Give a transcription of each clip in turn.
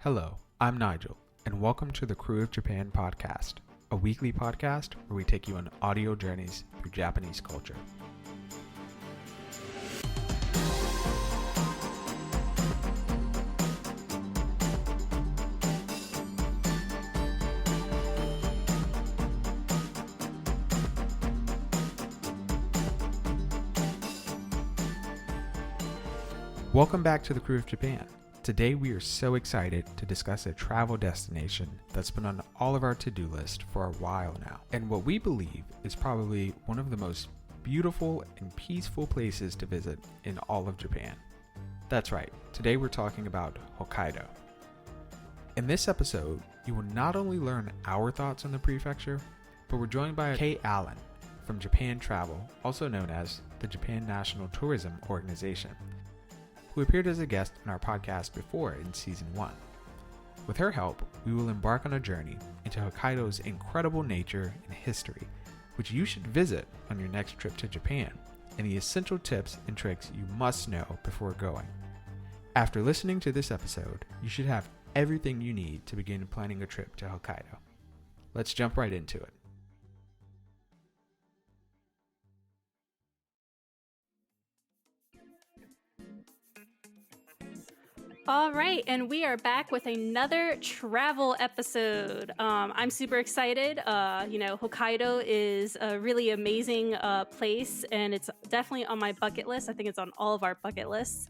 Hello, I'm Nigel, and welcome to the Krewe of Japan podcast, a weekly podcast where we take you on audio journeys through Japanese culture. Welcome back to the Krewe of Japan. Today we are so excited to discuss a travel destination that's been on all of our to-do list for a while now, and what we believe is probably one of the most beautiful and peaceful places to visit in all of Japan. That's right, today we're talking about Hokkaido. In this episode, you will not only learn our thoughts on the prefecture, but we're joined by Kay Allen from Japan Travel, also known as the Japan National Tourism Organization, who appeared as a guest on our podcast before in Season 1. With her help, we will embark on a journey into Hokkaido's incredible nature and history, which you should visit on your next trip to Japan, and the essential tips and tricks you must know before going. After listening to this episode, you should have everything you need to begin planning a trip to Hokkaido. Let's jump right into it. All right, and we are back with another travel episode. I'm super excited. Hokkaido is a really amazing place, and it's definitely on my bucket list. I think it's on all of our bucket lists.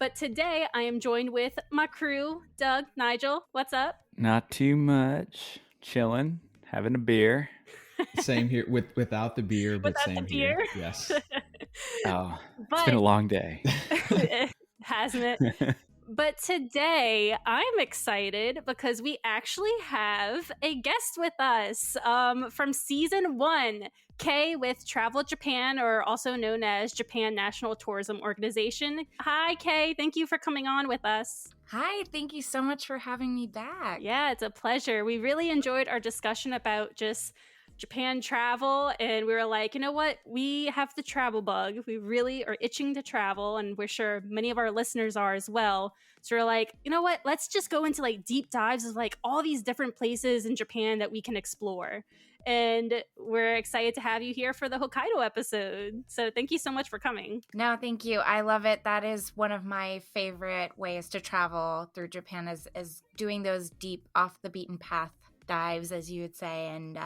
But today I am joined with my crew, Doug, Nigel. What's up? Not too much. Chilling, having a beer. Same here, without the beer, but Without same the beer? here. Yes. It's been a long day. Hasn't it? But today I'm excited because we actually have a guest with us from Season 1, Kay with Travel Japan, or also known as Japan National Tourism Organization. Hi, Kay. Thank you for coming on with us. Hi, thank you so much for having me back. Yeah, it's a pleasure. We really enjoyed our discussion about just Japan travel, and we were like, you know what? We have the travel bug. We really are itching to travel, and we're sure many of our listeners are as well. So we're like, you know what? Let's just go into like deep dives of like all these different places in Japan that we can explore. And we're excited to have you here for the Hokkaido episode. So thank you so much for coming. No, thank you. I love it. That is one of my favorite ways to travel through Japan is doing those deep off the beaten path dives, as you would say. And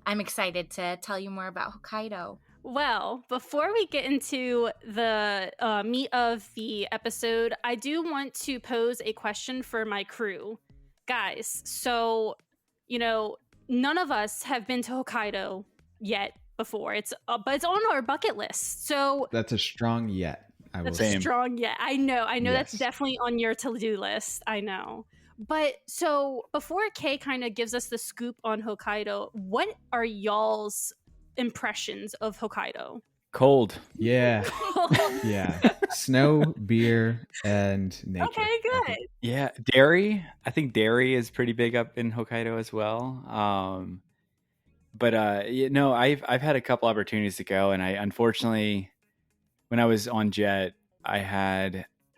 I'm excited to tell you more about Hokkaido. Well, before we get into the meat of the episode, I do want to pose a question for my crew. Guys, so, none of us have been to Hokkaido yet before. But it's on our bucket list. So That's a strong yet, I will that's say. a strong yet. I know Yes. That's definitely on your to-do list. I know. But so before Kay kind of gives us the scoop on Hokkaido, what are y'all's impressions of Hokkaido? Cold. Yeah. Yeah. Snow, beer, and nature. Okay, good. Yeah, dairy. I think dairy is pretty big up in Hokkaido as well. I've had a couple opportunities to go, and I unfortunately, when I was on jet,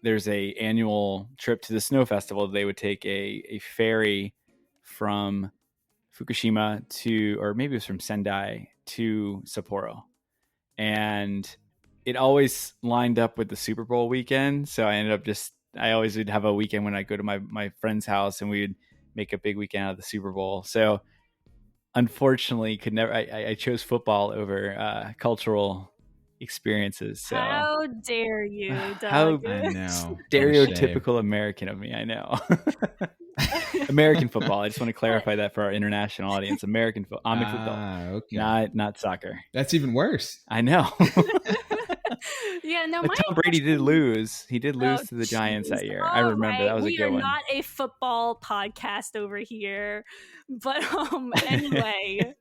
there's a annual trip to the snow festival. They would take a ferry from Fukushima or maybe it was from Sendai to Sapporo. And it always lined up with the Super Bowl weekend. So I always would have a weekend when I go to my friend's house and we would make a big weekend out of the Super Bowl. So unfortunately I chose football over cultural experiences. So how dare you, How Doug? I know. stereotypical American of me, I know. American football. I just want to clarify that for our international audience. American football. Okay. Not soccer. That's even worse. I know. Yeah, no, But Tom Brady did lose. He did lose to the Giants that year. I remember. Right. That was a good one. We are not a football podcast over here. But anyway.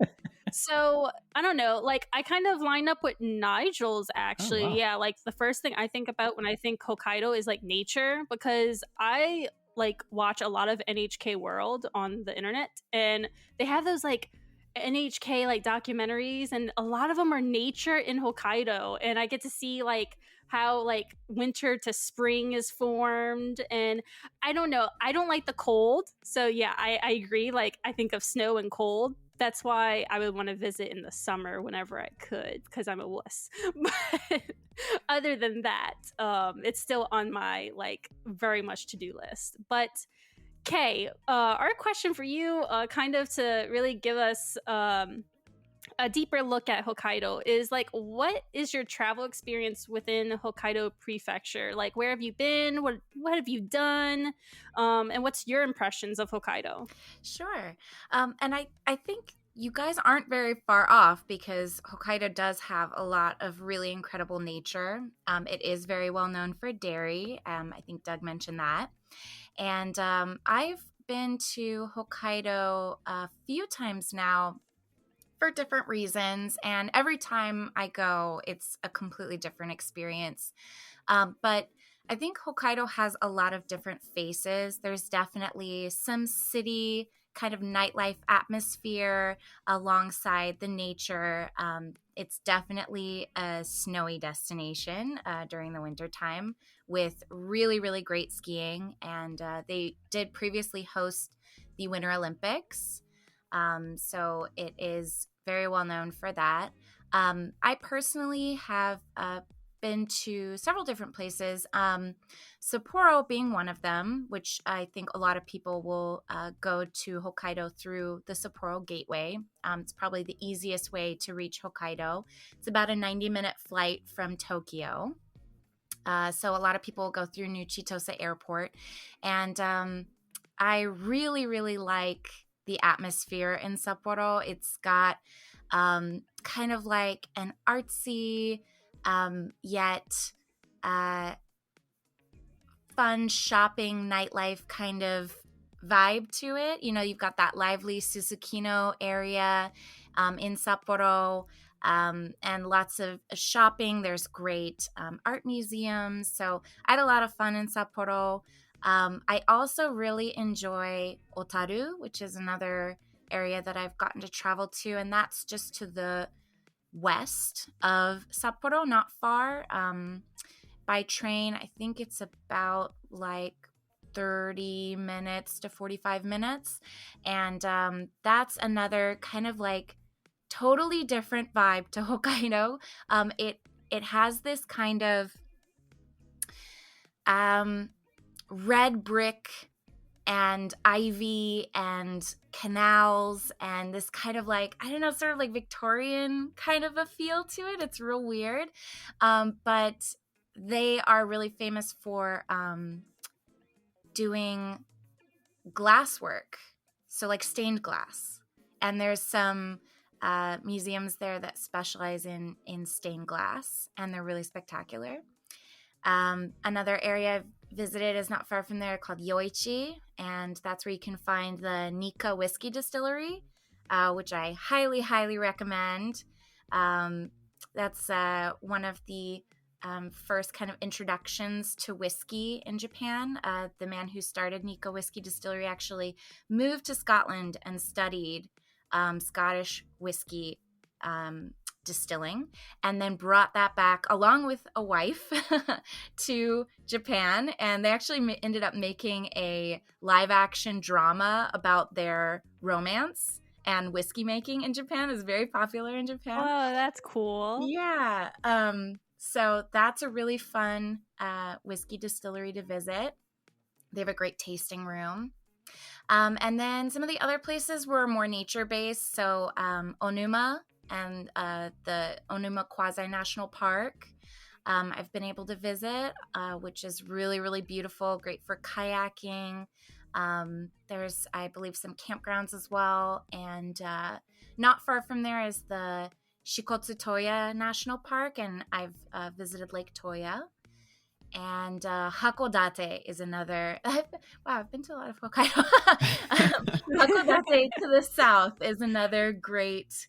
So, I don't know, like I kind of line up with Nigel's actually. Oh, wow. Yeah, like the first thing I think about when I think Hokkaido is like nature, because I like watch a lot of NHK World on the internet, and they have those like NHK like documentaries, and a lot of them are nature in Hokkaido, and I get to see like how like winter to spring is formed. And I don't know, I don't like the cold. So yeah, I agree. Like I think of snow and cold. That's why I would want to visit in the summer whenever I could, because I'm a wuss. But other than that, it's still on my like very much to-do list. But Kay, our question for you, kind of to really give us a deeper look at Hokkaido, is like, what is your travel experience within Hokkaido prefecture? Like, where have you been? What have you done? And what's your impressions of Hokkaido? Sure. And I think you guys aren't very far off because Hokkaido does have a lot of really incredible nature. It is very well known for dairy. I think Doug mentioned that. And I've been to Hokkaido a few times now for different reasons. And every time I go, it's a completely different experience. But I think Hokkaido has a lot of different faces. There's definitely some city kind of nightlife atmosphere alongside the nature. It's definitely a snowy destination during the winter time with really, really great skiing. And they did previously host the Winter Olympics. So it is very well known for that. I personally have been to several different places, Sapporo being one of them, which I think a lot of people will go to Hokkaido through the Sapporo Gateway. It's probably the easiest way to reach Hokkaido. It's about a 90-minute flight from Tokyo. So a lot of people go through New Chitose Airport. And I really, really like the atmosphere in Sapporo. It's got kind of like an artsy, yet fun shopping nightlife kind of vibe to it. You know, you've got that lively Susukino area in Sapporo, and lots of shopping. There's great art museums. So I had a lot of fun in Sapporo. I also really enjoy Otaru, which is another area that I've gotten to travel to, and that's just to the west of Sapporo, not far. By train, I think it's about like 30 minutes to 45 minutes. And that's another kind of like totally different vibe to Hokkaido. It has this kind of red brick and ivy and canals and this kind of like, I don't know, sort of like Victorian kind of a feel to it. It's real weird. But they are really famous for doing glass work. So like stained glass. And there's some museums there that specialize in stained glass, and they're really spectacular. Another area I've visited is not far from there called Yoichi, and that's where you can find the Nikka whiskey distillery, which I highly, highly recommend. That's one of the first kind of introductions to whiskey in Japan. The man who started Nikka whiskey distillery actually moved to Scotland and studied Scottish whiskey distilling, and then brought that back along with a wife to Japan. And they actually ended up making a live action drama about their romance, and whiskey making in Japan is very popular in Japan. Oh, that's cool. Yeah. So that's a really fun whiskey distillery to visit. They have a great tasting room. And then some of the other places were more nature-based. So Onuma and the Onuma Quasi-National Park I've been able to visit, which is really, really beautiful, great for kayaking. There's, I believe, some campgrounds as well. And not far from there is the Shikotsu Toya National Park, and I've visited Lake Toya. And Hakodate is another. Wow, I've been to a lot of Hokkaido. Hakodate to the south is another great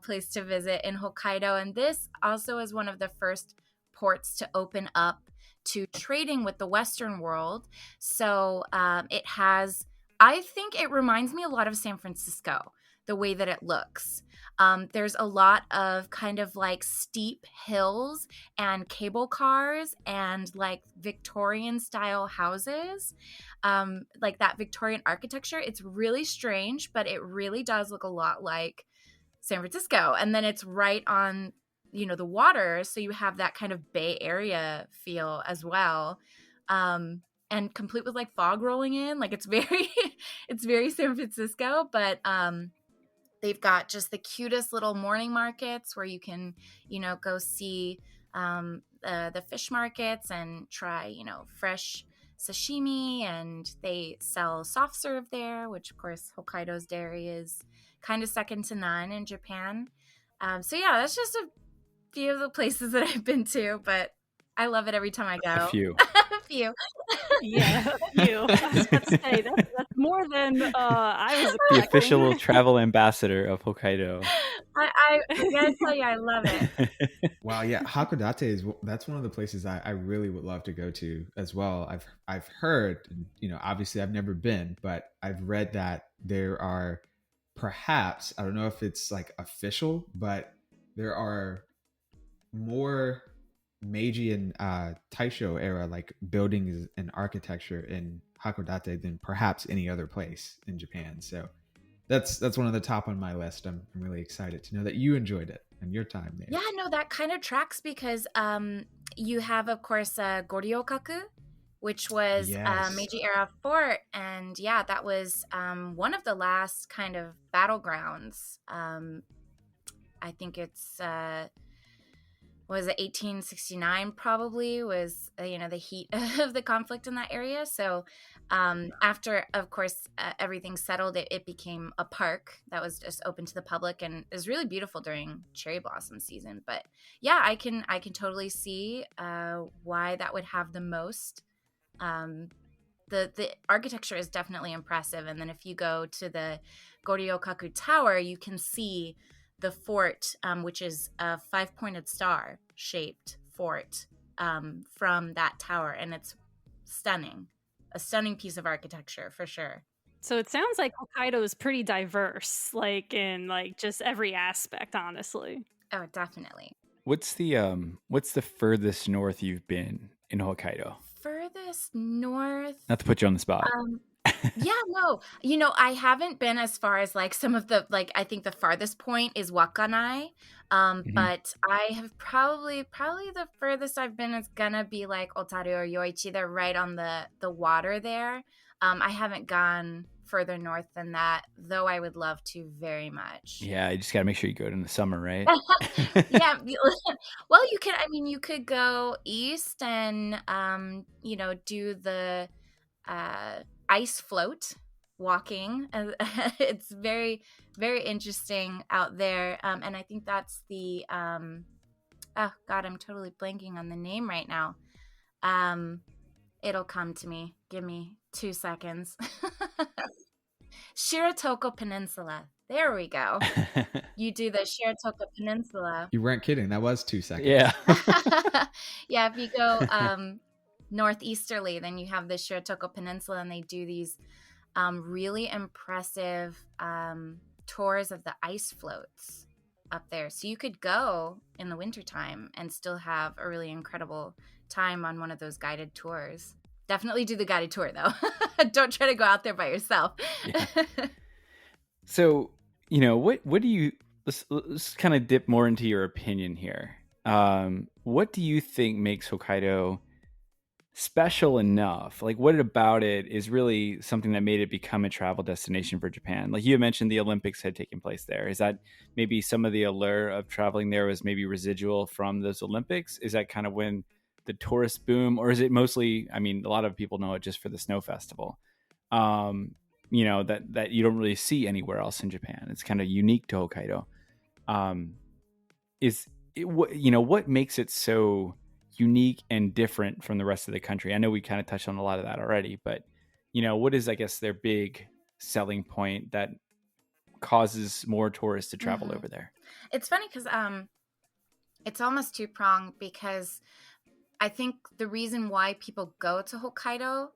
place to visit in Hokkaido. And this also is one of the first ports to open up to trading with the Western world. So it has, I think it reminds me a lot of San Francisco. the way that it looks. There's a lot of kind of like steep hills and cable cars and like Victorian style houses, like that Victorian architecture. It's really strange, but it really does look a lot like San Francisco. And then it's right on, the water. So you have that kind of Bay Area feel as well. And complete with like fog rolling in. Like it's very, it's very San Francisco, but they've got just the cutest little morning markets where you can, go see the fish markets and try, fresh sashimi, and they sell soft serve there, which of course Hokkaido's dairy is kind of second to none in Japan. So yeah, that's just a few of the places that I've been to, but I love it every time I go. A few. A few. Yeah, you. I was about to say that's more than I was expecting. The official travel ambassador of Hokkaido. I gotta tell you, I love it. Wow, yeah, Hakodate that's one of the places I really would love to go to as well. I've heard, obviously I've never been, but I've read that there are perhaps, I don't know if it's like official, but there are more Meiji and Taisho era like buildings and architecture in Hakodate than perhaps any other place in Japan. So that's one of the top on my list. I'm really excited to know that you enjoyed it and your time there. Yeah, no, that kind of tracks because you have, of course, Goryokaku, which was Meiji era fort, and yeah, that was one of the last kind of battlegrounds. I think it's was it 1869 probably was the heat of the conflict in that area. So after, of course, everything settled, it became a park that was just open to the public and is really beautiful during cherry blossom season. But yeah, I can totally see why that would have the most. The architecture is definitely impressive, and then if you go to the Goryokaku Tower, you can see the fort, which is a 5-pointed star shaped fort from that tower, and it's stunning. A stunning piece of architecture for sure. So it sounds like Hokkaido is pretty diverse, like in like just every aspect, honestly. Oh, definitely. What's the furthest north you've been in Hokkaido? Furthest north? Not to put you on the spot. Yeah, no. I haven't been as far as like some of the, like, I think the farthest point is Wakanai. But I have probably the furthest I've been is gonna be like Otaru or Yoichi. They're right on the water there. I haven't gone further north than that, though I would love to very much. Yeah, you just gotta make sure you go in the summer, right? Yeah. Well, you could go east and do the ice float walking. It's very, very interesting out there. And I think that's the oh god, I'm totally blanking on the name right now. It'll come to me. Give me 2 seconds. Shiratoko Peninsula. There we go. You do the Shiratoko Peninsula. You weren't kidding. That was 2 seconds. Yeah. Yeah, if you go northeasterly, then you have the Shiratoko Peninsula, and they do these really impressive tours of the ice floats up there. So you could go in the wintertime and still have a really incredible time on one of those guided tours. Definitely do the guided tour, though. Don't try to go out there by yourself. Yeah. So, what do you, let's kind of dip more into your opinion here. What do you think makes Hokkaido special enough? Like, what about it is really something that made it become a travel destination for Japan? Like you mentioned, the Olympics had taken place there. Is that maybe some of the allure of traveling there was maybe residual from those Olympics? Is that kind of when the tourist boom, or is it mostly, a lot of people know it just for the snow festival, that you don't really see anywhere else in Japan. It's kind of unique to Hokkaido. What makes it so unique and different from the rest of the country? I know we kind of touched on a lot of that already, but what is, I guess, their big selling point that causes more tourists to travel over there? It's funny because it's almost two-pronged, because I think the reason why people go to Hokkaido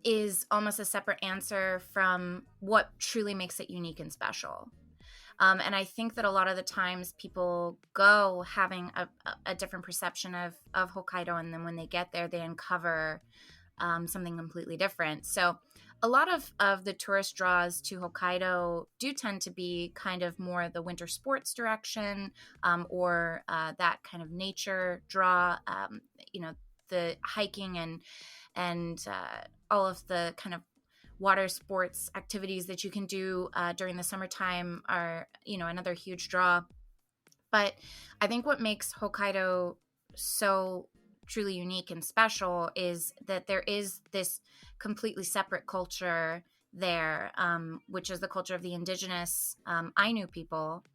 is almost a separate answer from what truly makes it unique and special. And I think that a lot of the times people go having a different perception of Hokkaido, and then when they get there, they uncover something completely different. So a lot of the tourist draws to Hokkaido do tend to be kind of more the winter sports direction, or that kind of nature draw, the hiking and all of the kind of water sports activities that you can do during the summertime are, another huge draw. But I think what makes Hokkaido so truly unique and special is that there is this completely separate culture there, which is the culture of the indigenous Ainu people.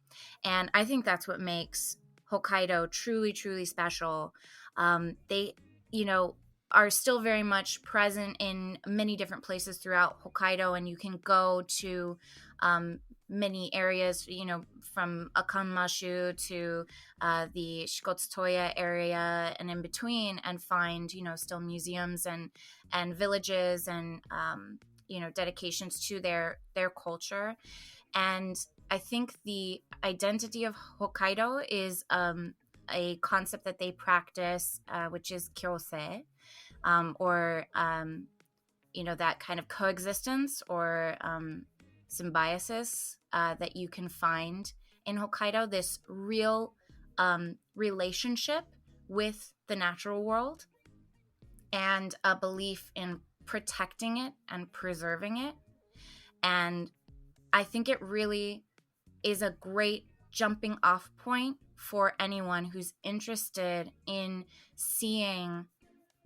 And I think that's what makes Hokkaido truly, truly special. They, are still very much present in many different places throughout Hokkaido, and you can go to many areas, from Akanmashu to the Shikotsutoya area and in between, and find, still museums and villages and, dedications to their culture. And I think the identity of Hokkaido is a concept that they practice, which is kyose, or that kind of coexistence or symbiosis that you can find in Hokkaido, this real relationship with the natural world and a belief in protecting it and preserving it. And I think it really is a great jumping off point for anyone who's interested in seeing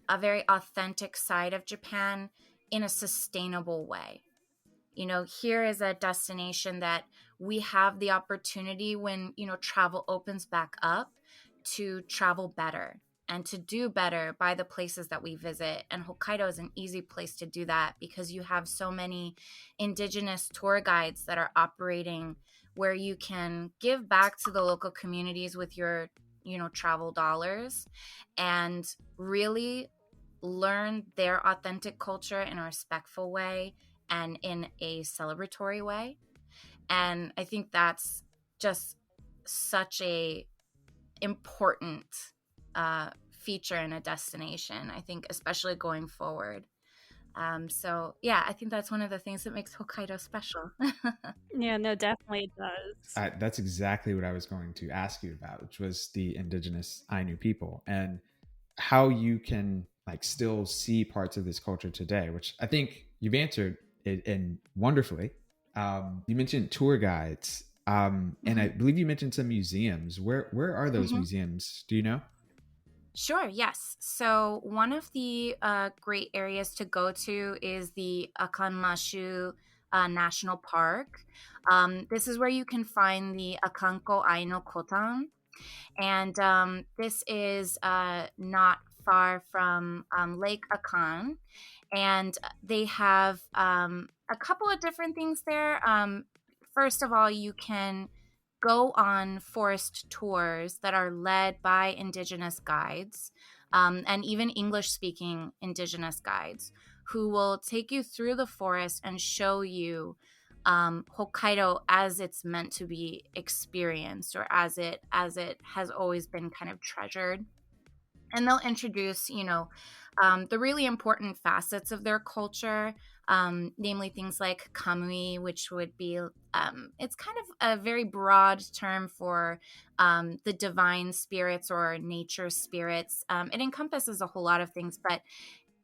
a very authentic side of Japan in a sustainable way. Here is a destination that we have the opportunity when, travel opens back up to travel better and to do better by the places that we visit. And Hokkaido is an easy place to do that because you have so many indigenous tour guides that are operating where you can give back to the local communities with your, travel dollars and really learn their authentic culture in a respectful way and in a celebratory way. And I think that's just such a important feature in a destination, I think, especially going forward. So yeah, I think that's one of the things that makes Hokkaido special. Yeah, no, definitely it does. That's exactly what I was going to ask you about, which was the indigenous Ainu people and how you can still see parts of this culture today, which I think you've answered it in wonderfully. You mentioned tour guides, and I believe you mentioned some museums. Where are those museums? Do you know? Sure, yes. So one of the great areas to go to is the Akanmashu National Park. This is where you can find the Akanko Aino Kotan. And this is not far from Lake Akan. And they have a couple of different things there. First of all, you can go on forest tours that are led by indigenous guides, and even English-speaking indigenous guides who will take you through the forest and show you Hokkaido as it's meant to be experienced, or as it has always been kind of treasured. And they'll introduce, the really important facets of their culture, namely things like kamui, which would be, it's kind of a very broad term for the divine spirits or nature spirits. It encompasses a whole lot of things, but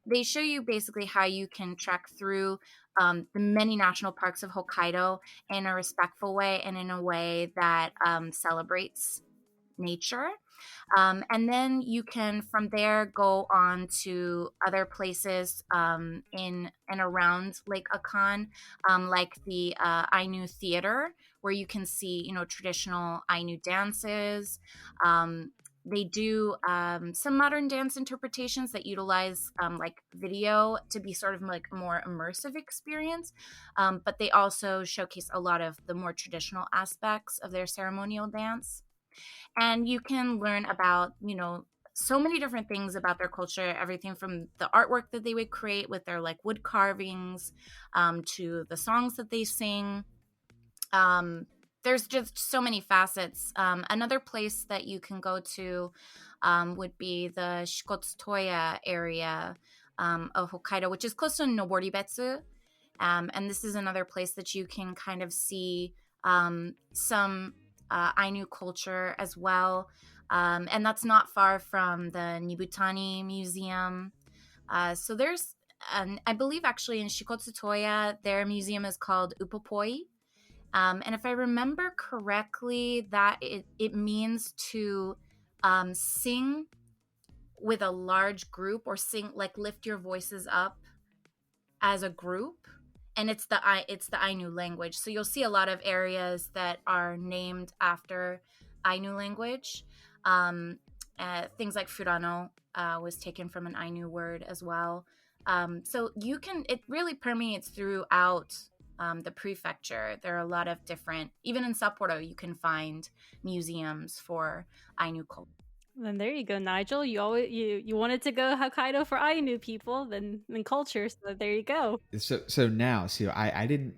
they show you basically how you can trek through the many national parks of Hokkaido in a respectful way and in a way that celebrates nature. And then you can, from there, go on to other places in and around Lake Akan, like the Ainu Theater, where you can see, traditional Ainu dances. They do some modern dance interpretations that utilize like video to be sort of like a more immersive experience. But they also showcase a lot of the more traditional aspects of their ceremonial dance. And you can learn about, so many different things about their culture, everything from the artwork that they would create with their like wood carvings, to the songs that they sing. There's just so many facets. Another place that you can go to would be the Shikotsutoya area of Hokkaido, which is close to Noboribetsu. And this is another place that you can kind of see some Ainu culture as well. And that's not far from the Nibutani Museum. So there's, I believe actually in Shikotsutoya, their museum is called Upopoi. And if I remember correctly, that it means to sing with a large group, or sing, like lift your voices up as a group. And it's the Ainu language. So you'll see a lot of areas that are named after Ainu language. Things like Furano was taken from an Ainu word as well. So it really permeates throughout the prefecture. There are a lot of different, even in Sapporo, you can find museums for Ainu culture. Then there you go, Nigel. You wanted to go Hokkaido for Ainu people, then culture. So there you go. So now, I didn't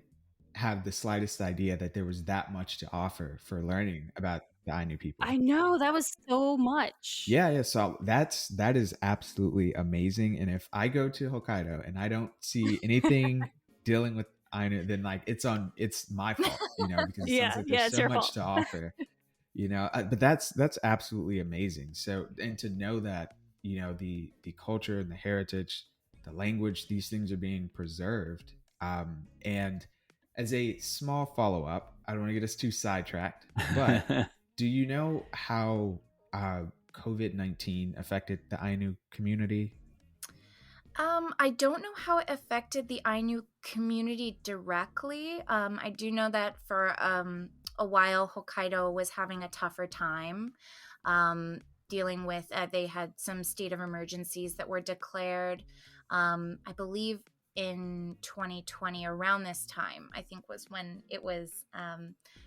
have the slightest idea that there was that much to offer for learning about the Ainu people. I know, that was so much. Yeah. So that is absolutely amazing. And if I go to Hokkaido and I don't see anything dealing with Ainu, then like it's my fault, because it sounds like there's so much to offer. But that's absolutely amazing. So, and to know that, the culture and the heritage, the language, these things are being preserved. And as a small follow-up, I don't want to get us too sidetracked, but do you know how COVID-19 affected the Ainu community? I don't know how it affected the Ainu community directly. I do know that for a while, Hokkaido was having a tougher time dealing with, they had some state of emergencies that were declared, I believe in 2020, around this time, I think was when it was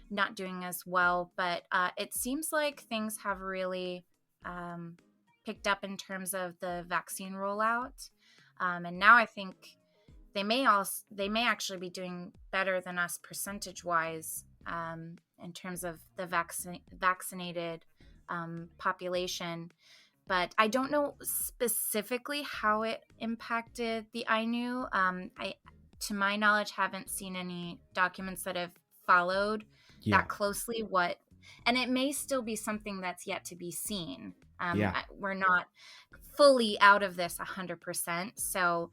not doing as well. But it seems like things have really picked up in terms of the vaccine rollout. And now I think they may actually be doing better than us percentage wise in terms of the vaccinated population. But I don't know specifically how it impacted the Ainu. I, to my knowledge, haven't seen any documents that have followed that closely and it may still be something that's yet to be seen. We're not fully out of this 100%. So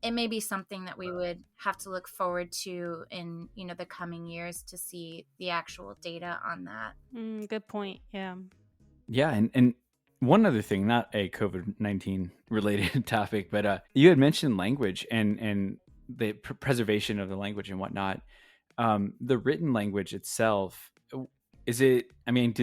it may be something that we would have to look forward to in, the coming years to see the actual data on that. Good point. Yeah. Yeah. And one other thing, not a COVID-19 related topic, but you had mentioned language and the preservation of the language and whatnot. The written language itself, do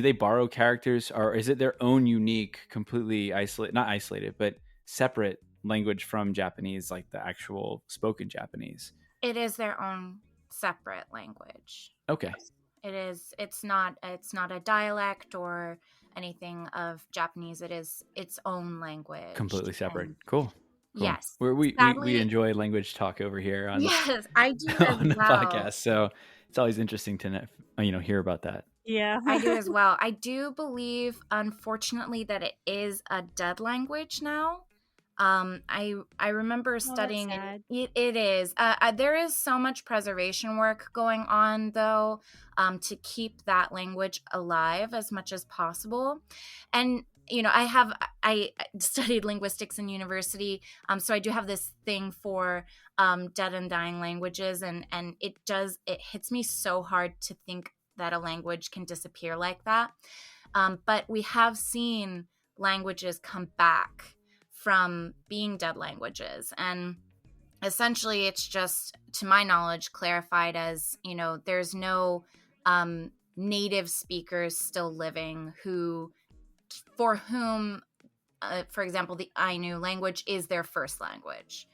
they borrow characters, or is it their own unique, completely not isolated, but separate language from Japanese, like the actual spoken Japanese? It is their own separate language. Okay. It is. It's not a dialect or anything of Japanese. It is its own language. Completely separate. Cool. Yes. We enjoy language talk over here on yes, I do on the podcast. So it's always interesting to hear about that. Yeah. I do as well. I do believe, unfortunately, that it is a dead language now. I remember studying it. It is. There is so much preservation work going on, though, to keep that language alive as much as possible. And I studied linguistics in university, so I do have this thing for dead and dying languages, and it hits me so hard to think that a language can disappear like that. But we have seen languages come back from being dead languages, and essentially it's just, to my knowledge, clarified as, there's no native speakers still living for whom, for example, the Ainu language is their first language.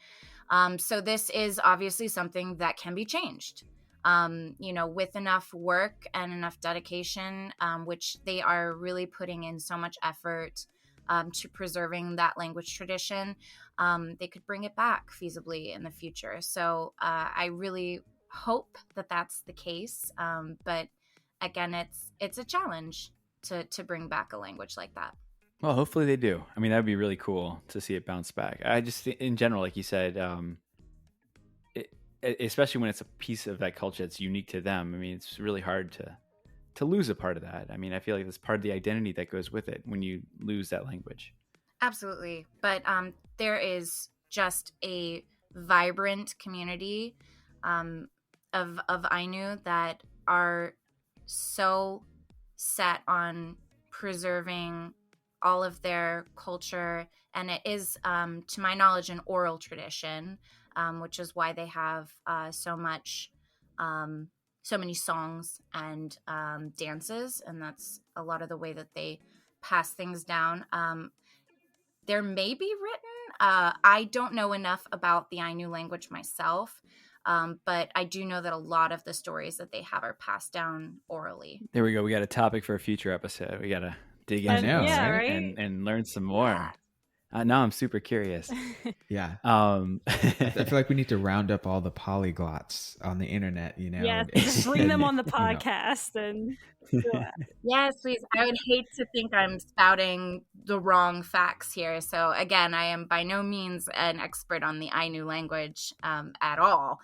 So this is obviously something that can be changed. With enough work and enough dedication, which they are really putting in so much effort to preserving that language tradition, they could bring it back feasibly in the future. So I really hope that that's the case. But again, it's a challenge to bring back a language like that. Well, hopefully they do. I mean, that'd be really cool to see it bounce back. I just, in general, like you said, especially when it's a piece of that culture that's unique to them. I mean, it's really hard to lose a part of that. I mean, I feel like that's part of the identity that goes with it when you lose that language. Absolutely. But there is just a vibrant community of Ainu that are so set on preserving all of their culture. And it is, to my knowledge, an oral tradition, which is why they have so many songs and dances. And that's a lot of the way that they pass things down. There may be written. I don't know enough about the Ainu language myself, but I do know that a lot of the stories that they have are passed down orally. There we go. We got a topic for a future episode. We got to dig into and learn some more. Yeah. Now I'm super curious. Yeah. I feel like we need to round up all the polyglots on the internet, Yes, bring them on the podcast. And Yes, please. I would hate to think I'm spouting the wrong facts here. So again, I am by no means an expert on the Ainu language at all.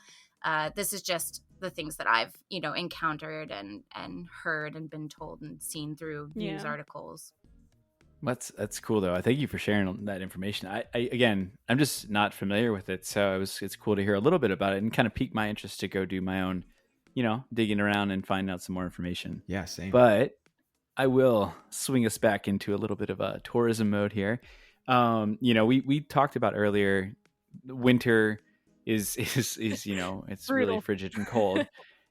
This is just the things that I've, encountered and heard and been told and seen through news articles. That's cool though. I thank you for sharing that information. I'm just not familiar with it, so it's cool to hear a little bit about it and kind of pique my interest to go do my own, digging around and find out some more information. Yeah, same. But I will swing us back into a little bit of a tourism mode here. We talked about earlier, winter is it's really frigid and cold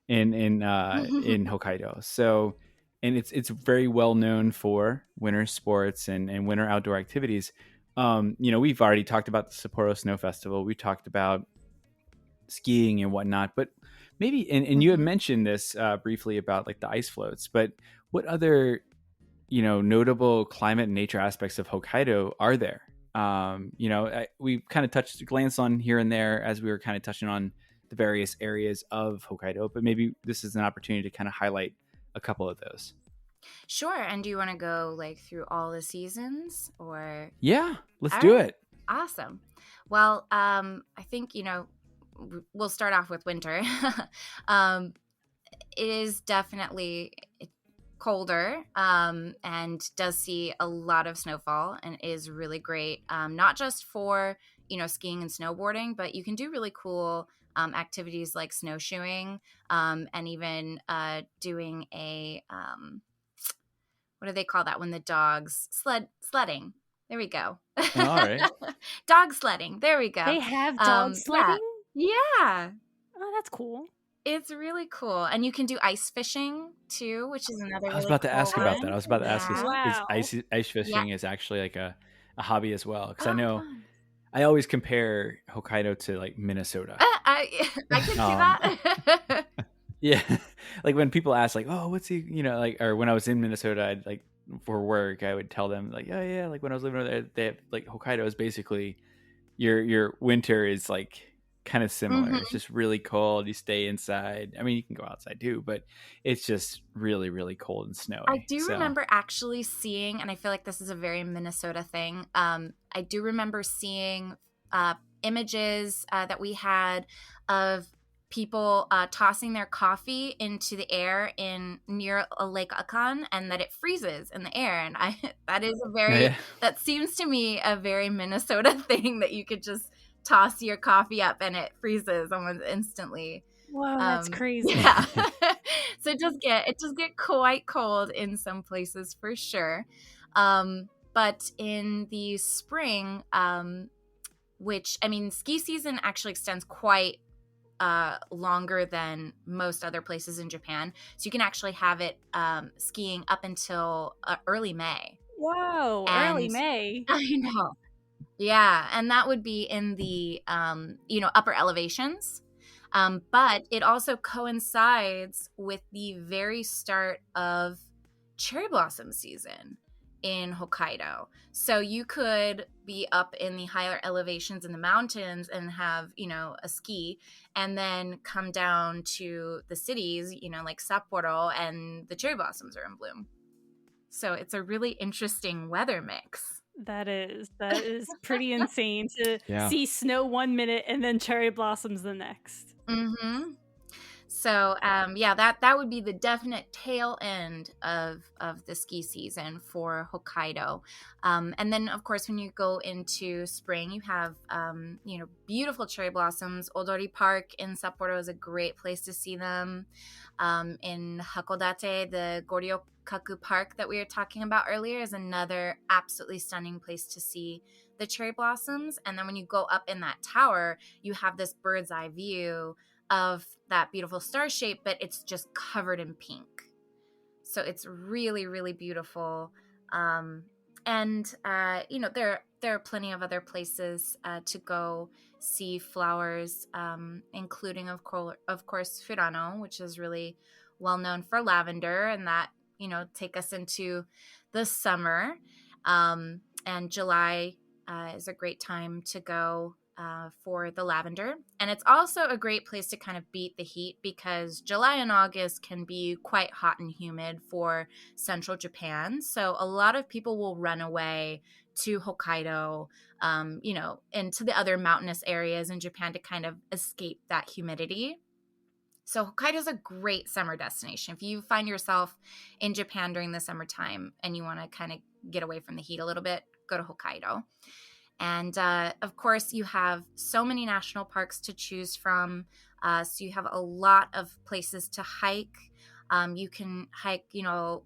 in Hokkaido. So. And it's very well known for winter sports and winter outdoor activities. We've already talked about the Sapporo Snow Festival. We talked about skiing and whatnot, but maybe, and you had mentioned this briefly about like the ice floats, but what other, notable climate and nature aspects of Hokkaido are there? We kind of glanced on here and there as we were kind of touching on the various areas of Hokkaido, but maybe this is an opportunity to kind of highlight a couple of those. Sure. And do you want to go through all the seasons or? Yeah, let's do it. Awesome. Well, I think, we'll start off with winter. It is definitely colder and does see a lot of snowfall and is really great. Not just for, skiing and snowboarding, but you can do really cool activities like snowshoeing and even doing a what do they call that when the dogs sledding? There we go. All right. Dog sledding. There we go. They have dog sledding? Yeah. Oh, that's cool. It's really cool. And you can do ice fishing too, which is another I was about to ask about that. I was about to ask is ice fishing is actually like a hobby as well, because I know fun. I always compare Hokkaido to Minnesota. I can see that. Yeah. Like when people ask oh, what's he, or when I was in Minnesota, I'd for work, I would tell them oh yeah, when I was living over there, they have Hokkaido is basically your winter is kind of similar. Mm-hmm. It's just really cold. You stay inside. I mean, you can go outside too, but it's just really, really cold and snowy. I do remember actually seeing, and I feel like this is a very Minnesota thing. I do remember seeing images that we had of people tossing their coffee into the air near a Lake Akan, and that it freezes in the air. And that is that seems to me a very Minnesota thing, that you could just toss your coffee up and it freezes almost instantly. Wow, that's crazy. Yeah. So it does get quite cold in some places for sure. But in the spring, which, I mean, ski season actually extends quite longer than most other places in Japan. So you can actually have it skiing up until early May. Whoa, early May. I know. Yeah, and that would be in the upper elevations. But it also coincides with the very start of cherry blossom season. in Hokkaido. So you could be up in the higher elevations in the mountains and have, a ski, and then come down to the cities, like Sapporo, and the cherry blossoms are in bloom. So it's a really interesting weather mix. That is pretty insane to Yeah. see snow 1 minute and then cherry blossoms the next. Mm-hmm. So, that would be the definite tail end of the ski season for Hokkaido. And then, of course, when you go into spring, you have, beautiful cherry blossoms. Odori Park in Sapporo is a great place to see them. In Hakodate, the Goryokaku Park that we were talking about earlier is another absolutely stunning place to see the cherry blossoms. And then when you go up in that tower, you have this bird's eye view of that beautiful star shape, but it's just covered in pink. So it's really, really beautiful. There are plenty of other places to go see flowers, including, of course, Furano, which is really well known for lavender, and that, take us into the summer. And July is a great time to go for the lavender. And it's also a great place to kind of beat the heat, because July and August can be quite hot and humid for central Japan. So a lot of people will run away to Hokkaido, into the other mountainous areas in Japan to kind of escape that humidity. So Hokkaido is a great summer destination. If you find yourself in Japan during the summertime and you want to kind of get away from the heat a little bit, go to Hokkaido. And of course, you have so many national parks to choose from. So you have a lot of places to hike. You can hike,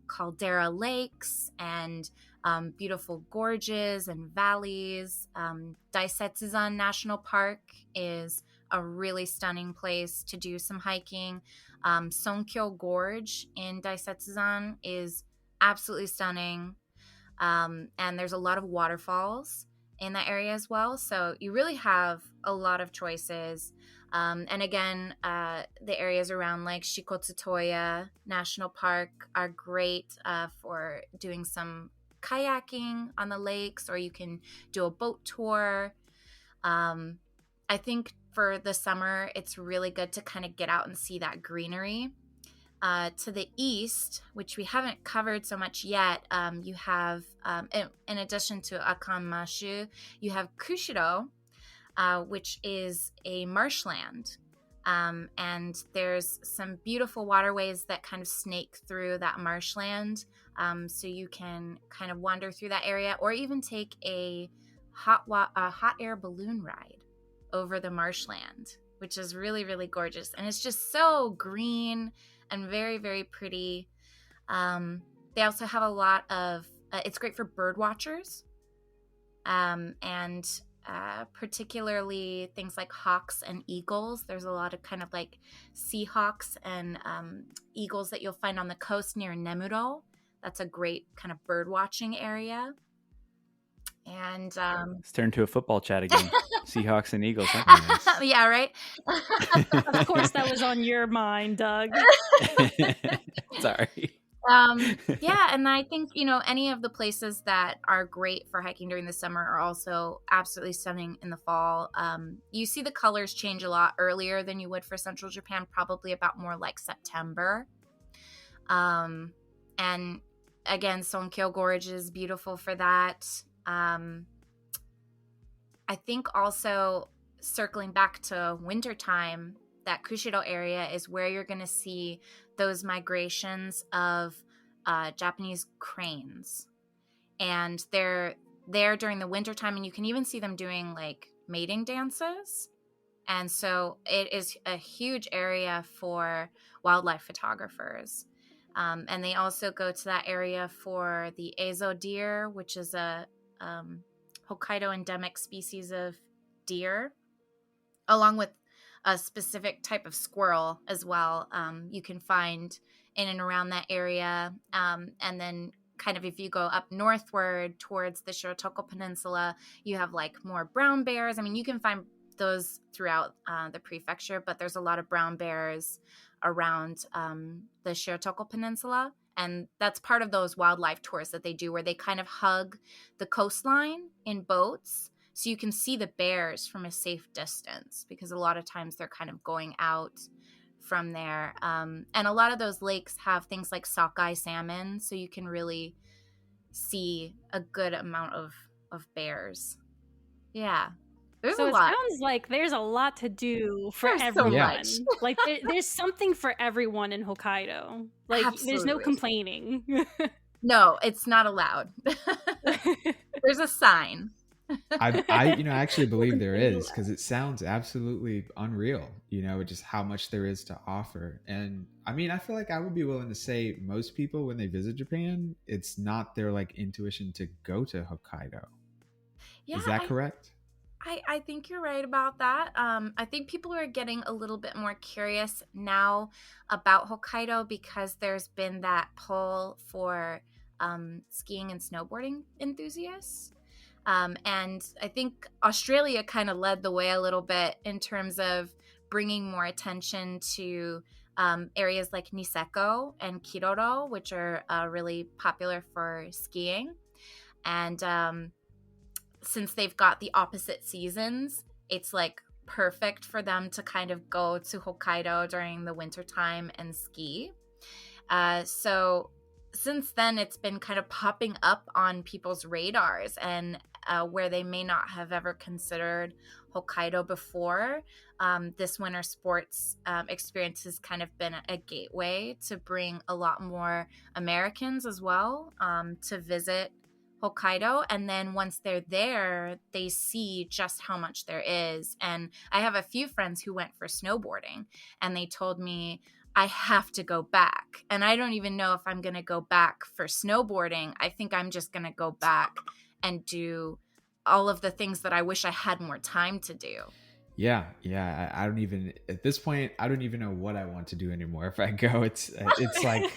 caldera lakes and beautiful gorges and valleys. Daisetsuzan National Park is a really stunning place to do some hiking. Sonkyo Gorge in Daisetsuzan is absolutely stunning. And there's a lot of waterfalls in that area as well. So you really have a lot of choices. And again, the areas around like Shikotsutoya National Park are great for doing some kayaking on the lakes, or you can do a boat tour. I think for the summer, it's really good to kind of get out and see that greenery. To the east, which we haven't covered so much yet, you have, in addition to Akanmashu, you have Kushiro, which is a marshland. And there's some beautiful waterways that kind of snake through that marshland. So you can kind of wander through that area, or even take a hot air balloon ride over the marshland, which is really, really gorgeous. And it's just so green and very, very pretty. They also have a lot of, it's great for bird watchers, and particularly things like hawks and eagles. There's a lot of kind of like seahawks and eagles that you'll find on the coast near Nemuro. That's a great kind of bird watching area. And it's turned to a football chat again. Seahawks and Eagles. Nice. Yeah, right. Of course, that was on your mind, Doug. Sorry. Yeah, and I think, any of the places that are great for hiking during the summer are also absolutely stunning in the fall. You see the colors change a lot earlier than you would for central Japan, probably about more like September. And again, Sonkyo Gorge is beautiful for that. I think also, circling back to wintertime, that Kushiro area is where you're going to see those migrations of Japanese cranes. And they're there during the wintertime, and you can even see them doing like mating dances. And so it is a huge area for wildlife photographers. And they also go to that area for the Eizo deer, which is a Hokkaido endemic species of deer, along with a specific type of squirrel as well. You can find in and around that area. And then kind of if you go up northward towards the Shirotoko Peninsula, you have like more brown bears. I mean, you can find those throughout the prefecture, but there's a lot of brown bears around the Shirotoko Peninsula. And that's part of those wildlife tours that they do, where they kind of hug the coastline in boats so you can see the bears from a safe distance, because a lot of times they're kind of going out from there. And a lot of those lakes have things like sockeye salmon, so you can really see a good amount of bears. Yeah. There's So a it lot. sounds like there's a lot to do for There's so everyone. much. Like there's something for everyone in Hokkaido. Like there's no Absolutely. complaining. No, it's not allowed. There's a sign. I actually believe there is, because it sounds absolutely unreal, just how much there is to offer. And I mean, I feel like I would be willing to say most people, when they visit Japan, it's not their like intuition to go to Hokkaido. Yeah, Is that correct? I think you're right about that. I think people are getting a little bit more curious now about Hokkaido, because there's been that pull for skiing and snowboarding enthusiasts. And I think Australia kind of led the way a little bit in terms of bringing more attention to areas like Niseko and Kiroro, which are really popular for skiing. And since they've got the opposite seasons, it's like perfect for them to kind of go to Hokkaido during the wintertime and ski. So since then, it's been kind of popping up on people's radars, and where they may not have ever considered Hokkaido before. This winter sports experience has kind of been a gateway to bring a lot more Americans as well to visit Hokkaido. And then once they're there, they see just how much there is. And I have a few friends who went for snowboarding, and they told me, I have to go back. And I don't even know if I'm going to go back for snowboarding. I think I'm just going to go back and do all of the things that I wish I had more time to do. Yeah. I don't even, at this point, I don't even know what I want to do anymore. If I go, it's like,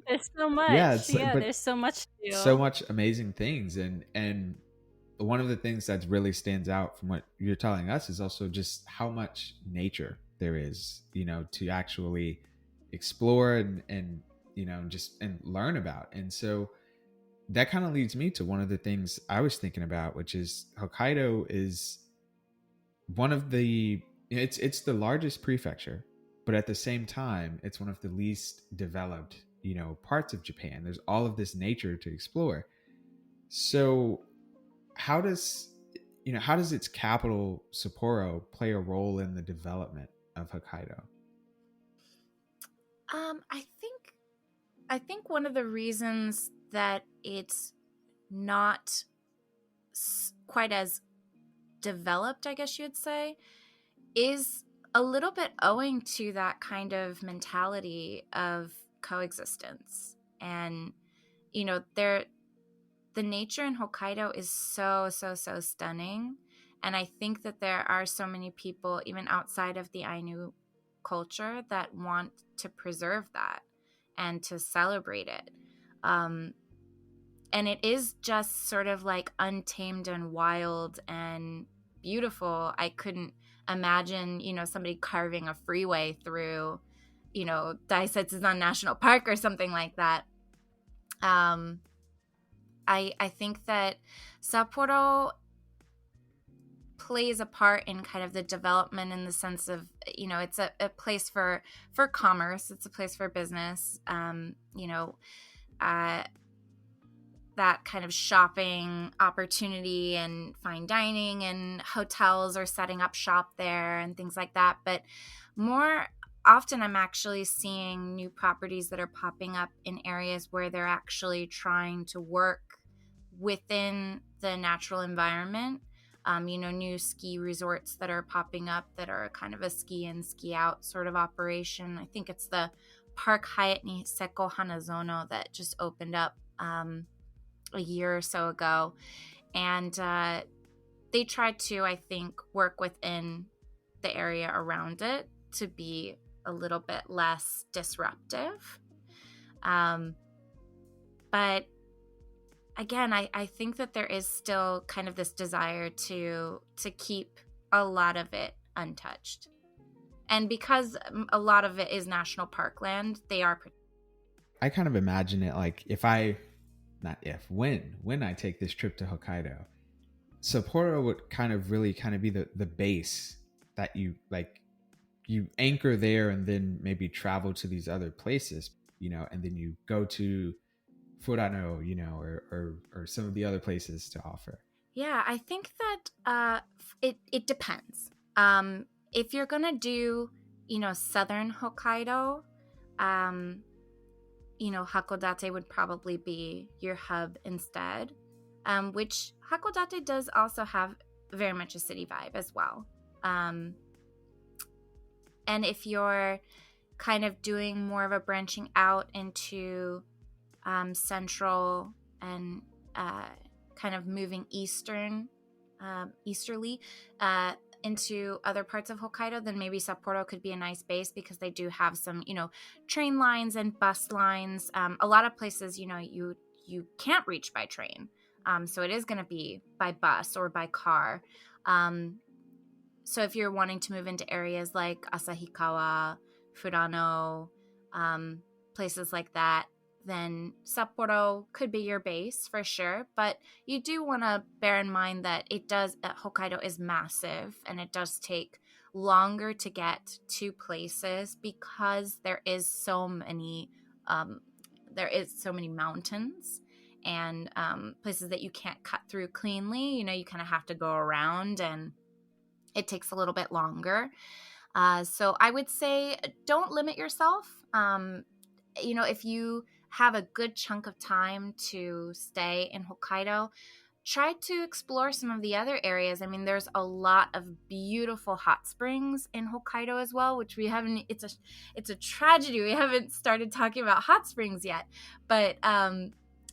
there's so much. Yeah, But there's so much to do. So much amazing things. And one of the things that really stands out from what you're telling us is also just how much nature there is, to actually explore and just and learn about. And so that kind of leads me to one of the things I was thinking about, which is Hokkaido is one of the, it's the largest prefecture, but at the same time, it's one of the least developed, parts of Japan. There's all of this nature to explore. So how does its capital, Sapporo, play a role in the development of Hokkaido? I think one of the reasons that it's not quite as developed, I guess you'd say, is a little bit owing to that kind of mentality of coexistence. And the nature in Hokkaido is so stunning, and I think that there are so many people even outside of the Ainu culture that want to preserve that and to celebrate it. And it is just sort of like untamed and wild and beautiful. I couldn't imagine, somebody carving a freeway through, Daisetsuzan National Park or something like that. I think that Sapporo plays a part in kind of the development, in the sense of, it's a place for commerce. It's a place for business. That kind of shopping opportunity and fine dining, and hotels are setting up shop there and things like that. But more often, I'm actually seeing new properties that are popping up in areas where they're actually trying to work within the natural environment. New ski resorts that are popping up that are kind of a ski in, ski out sort of operation. I think it's the Park Hyatt Niseko Hanazono that just opened up a year or so ago. And they tried to, I think, work within the area around it to be a little bit less disruptive. But again, I think that there is still kind of this desire to keep a lot of it untouched. And because a lot of it is national park land, they are I kind of imagine it like when I take this trip to Hokkaido, Sapporo would kind of really kind of be the base that you anchor there and then maybe travel to these other places, and then you go to Furano, or some of the other places to offer. Yeah, I think that it depends. If you're gonna do, southern Hokkaido, Hakodate would probably be your hub instead. Which Hakodate does also have very much a city vibe as well. And if you're kind of doing more of a branching out into central and kind of moving easterly into other parts of Hokkaido, then maybe Sapporo could be a nice base because they do have some, train lines and bus lines. A lot of places, you can't reach by train. So it is going to be by bus or by car. So if you're wanting to move into areas like Asahikawa, Furano, places like that, then Sapporo could be your base for sure. But you do want to bear in mind that Hokkaido is massive and it does take longer to get to places because there is so many mountains and places that you can't cut through cleanly. You kind of have to go around and it takes a little bit longer. So I would say don't limit yourself. If you have a good chunk of time to stay in Hokkaido, try to explore some of the other areas. I mean, there's a lot of beautiful hot springs in Hokkaido as well, which we haven't, it's a tragedy. We haven't started talking about hot springs yet, but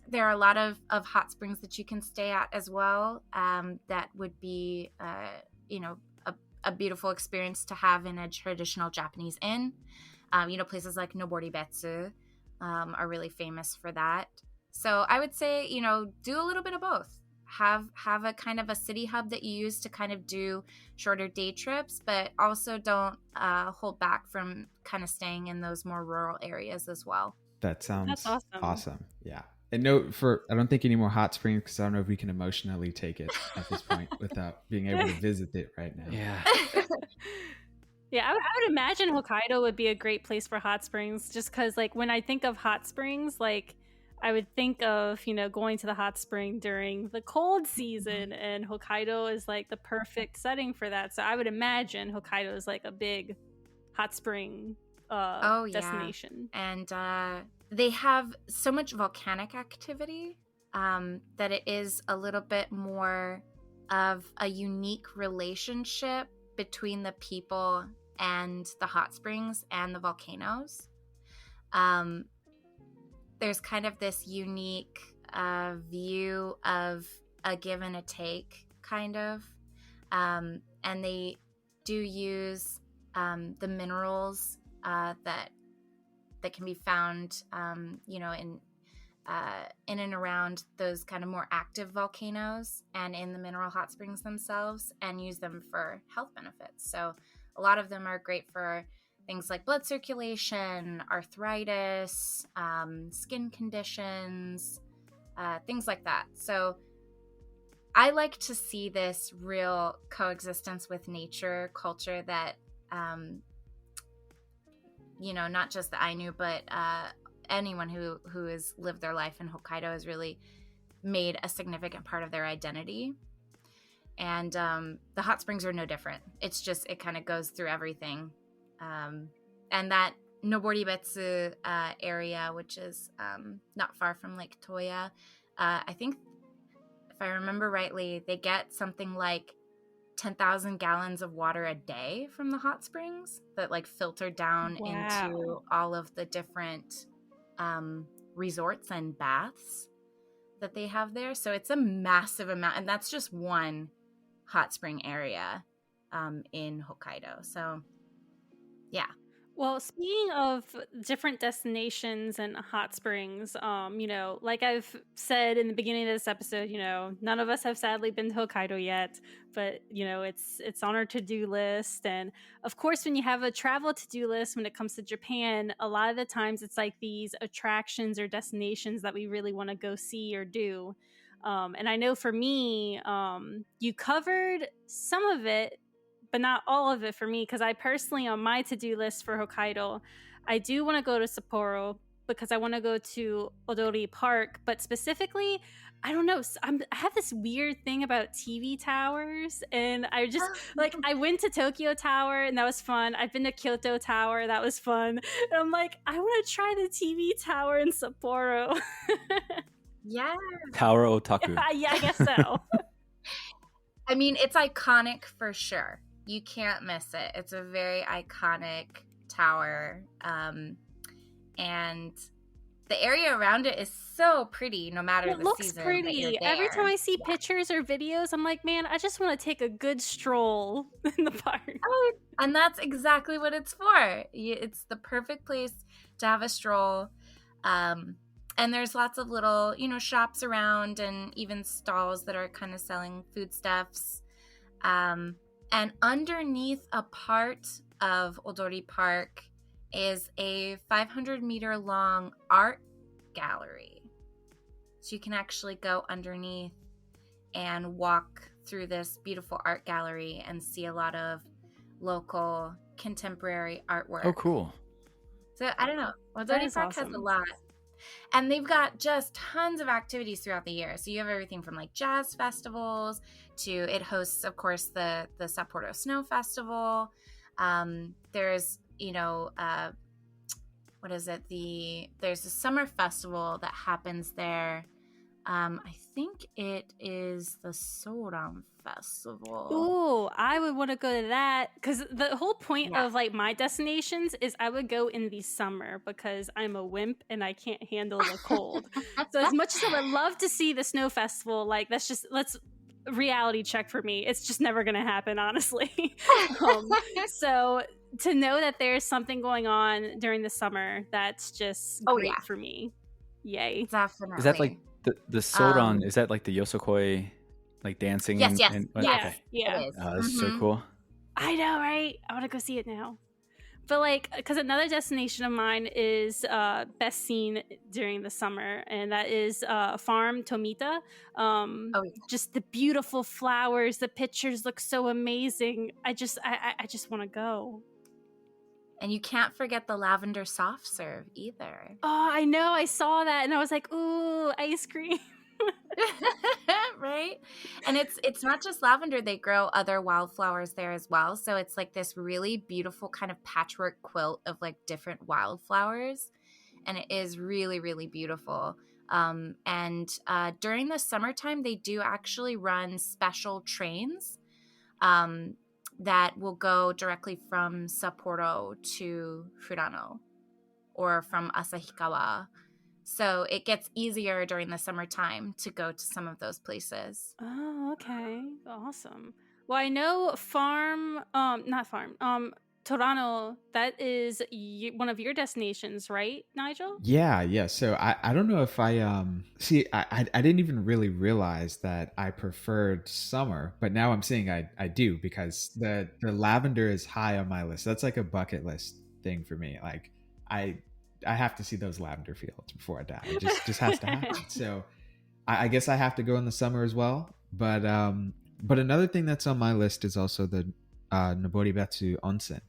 there are a lot of hot springs that you can stay at as well. That would be, a beautiful experience to have in a traditional Japanese inn. Places like Noboribetsu are really famous for that. So I would say, do a little bit of both. Have a kind of a city hub that you use to kind of do shorter day trips, but also don't hold back from kind of staying in those more rural areas as well. That sounds That's awesome. Yeah. And I don't think any more hot springs because I don't know if we can emotionally take it at this point without being able to visit it right now. Yeah. Yeah, I would imagine Hokkaido would be a great place for hot springs just because, like, when I think of hot springs, like, I would think of, going to the hot spring during the cold season, and Hokkaido is, like, the perfect setting for that. So I would imagine Hokkaido is, like, a big hot spring destination. And they have so much volcanic activity that it is a little bit more of a unique relationship between the people and the hot springs and the volcanoes. There's kind of this unique view of a give and a take, kind of. And they do use the minerals that can be found, in and around those kind of more active volcanoes and in the mineral hot springs themselves, and use them for health benefits. So a lot of them are great for things like blood circulation, arthritis, skin conditions, things like that. So I like to see this real coexistence with nature culture that, not just the Ainu, but anyone who has lived their life in Hokkaido has really made a significant part of their identity. And the hot springs are no different. It's just, it kind of goes through everything. And that Noboribetsu area, which is not far from Lake Toya, I think, if I remember rightly, they get something like 10,000 gallons of water a day from the hot springs that like filter down into all of the different resorts and baths that they have there. So it's a massive amount, and that's just one hot spring area in Hokkaido. So yeah. Well, speaking of different destinations and hot springs, like I've said in the beginning of this episode, none of us have sadly been to Hokkaido yet, but it's on our to-do list. And of course, when you have a travel to-do list when it comes to Japan, a lot of the times it's like these attractions or destinations that we really want to go see or do. And I know for me, you covered some of it, but not all of it for me, because I personally, on my to-do list for Hokkaido, I do want to go to Sapporo because I want to go to Odori Park, but specifically, I don't know, I have this weird thing about TV towers, and I just, I went to Tokyo Tower, and that was fun. I've been to Kyoto Tower, that was fun. And I'm like, I want to try the TV tower in Sapporo. Yeah. Tower otaku. Yeah, I guess so. I mean, it's iconic for sure. You can't miss it. It's a very iconic tower. And the area around it is so pretty no matter the season. It looks pretty. Every time I see pictures or videos, I'm like, man, I just want to take a good stroll in the park. Oh, and that's exactly what it's for. It's the perfect place to have a stroll. And there's lots of little, shops around and even stalls that are kind of selling foodstuffs. And underneath a part of Odori Park is a 500-meter long art gallery. So you can actually go underneath and walk through this beautiful art gallery and see a lot of local contemporary artwork. Oh, cool. So I don't know. Odori Park has a lot. And they've got just tons of activities throughout the year. So you have everything from like jazz festivals to it hosts, of course, the Sapporo Snow Festival. There's, what is it? There's a summer festival that happens there. I think it is the Soran Festival. Ooh, I would want to go to that because the whole point of like my destinations is I would go in the summer because I'm a wimp and I can't handle the cold. So as much as I would love to see the snow festival, like let's reality check for me. It's just never going to happen, honestly. So to know that there's something going on during the summer, that's just great for me. Yay. Definitely. Is that like the Soran, is that like the Yosokoi, like dancing? Yes. Okay. Yeah. It is. That's so cool. I know, right? I want to go see it now. But because another destination of mine is best seen during the summer, and that is Farm Tomita. Just the beautiful flowers, the pictures look so amazing. I just want to go. And you can't forget the lavender soft serve either. Oh, I know. I saw that, and I was like, ooh, ice cream. Right? And it's not just lavender. They grow other wildflowers there as well. So it's like this really beautiful kind of patchwork quilt of like different wildflowers. And it is really, really beautiful. And during the summertime, they do actually run special trains that will go directly from Sapporo to Furano or from Asahikawa. So it gets easier during the summertime to go to some of those places. Oh, okay. Awesome. Well, I know Torano, that is one of your destinations, right, Nigel? Yeah. So I don't know if I I didn't even really realize that I preferred summer, but now I'm saying I do because the lavender is high on my list. That's like a bucket list thing for me. Like I have to see those lavender fields before I die. It just has to happen. So I guess I have to go in the summer as well. But another thing that's on my list is also the Noboribetsu Onsen.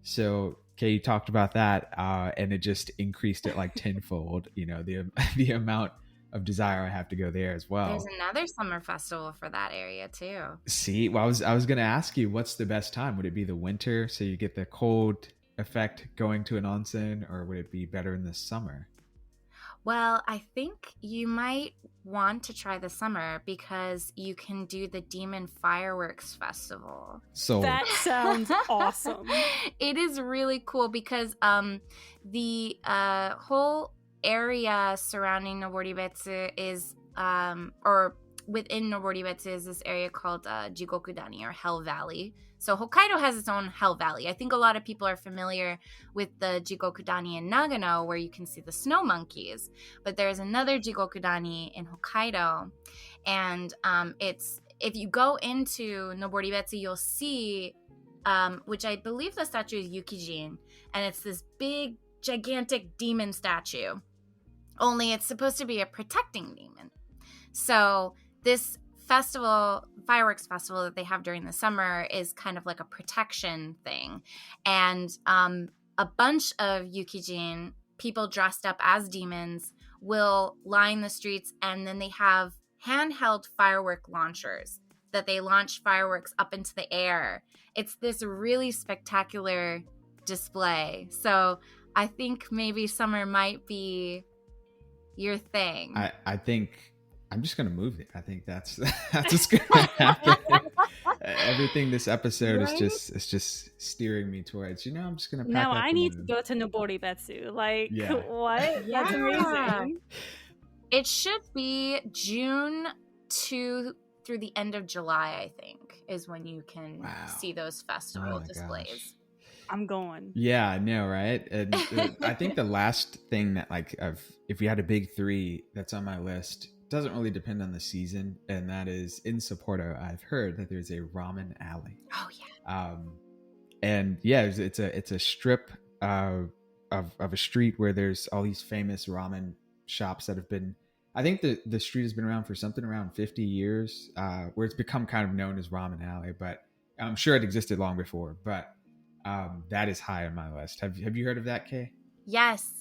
So Kay, you talked about that, and it just increased it like tenfold. The amount of desire I have to go there as well. There's another summer festival for that area too. See, well, I was going to ask you, what's the best time? Would it be the winter, so you get the cold effect going to an onsen, or would it be better in the summer? Well, I think you might want to try the summer because you can do the Demon Fireworks Festival. So that sounds awesome. It is really cool because the whole area surrounding Noboribetsu is, or within Noboribetsu is this area called Jigokudani or Hell Valley. So Hokkaido has its own Hell Valley. I think a lot of people are familiar with the Jigokudani in Nagano, where you can see the snow monkeys. But there's another Jigokudani in Hokkaido, and it's if you go into Noboribetsu, you'll see, which I believe the statue is Yukijin, and it's this big, gigantic demon statue. Only it's supposed to be a protecting demon. So this fireworks festival that they have during the summer is kind of like a protection thing. And a bunch of Yukijin, people dressed up as demons, will line the streets, and then they have handheld firework launchers that they launch fireworks up into the air. It's this really spectacular display. So I think maybe summer might be your thing. I think I'm just gonna move it. I think that's what's gonna happen. Everything this episode is just steering me towards. I'm just gonna. Now I need to go to Noboribetsu. Like, what? Yeah. That's amazing. It should be June through the end of July, I think, is when you can see those festival displays. Gosh. I'm going. Yeah, I know, right? And I think the last thing that if you had a big three that's on my list, doesn't really depend on the season, and that is in Sapporo. I've heard that there's a ramen alley. Oh yeah. And yeah, it's a strip of a street where there's all these famous ramen shops that have been. I think the street has been around for something around 50 years, where it's become kind of known as Ramen Alley. But I'm sure it existed long before. But that is high on my list. Have you heard of that, Kay? Yes,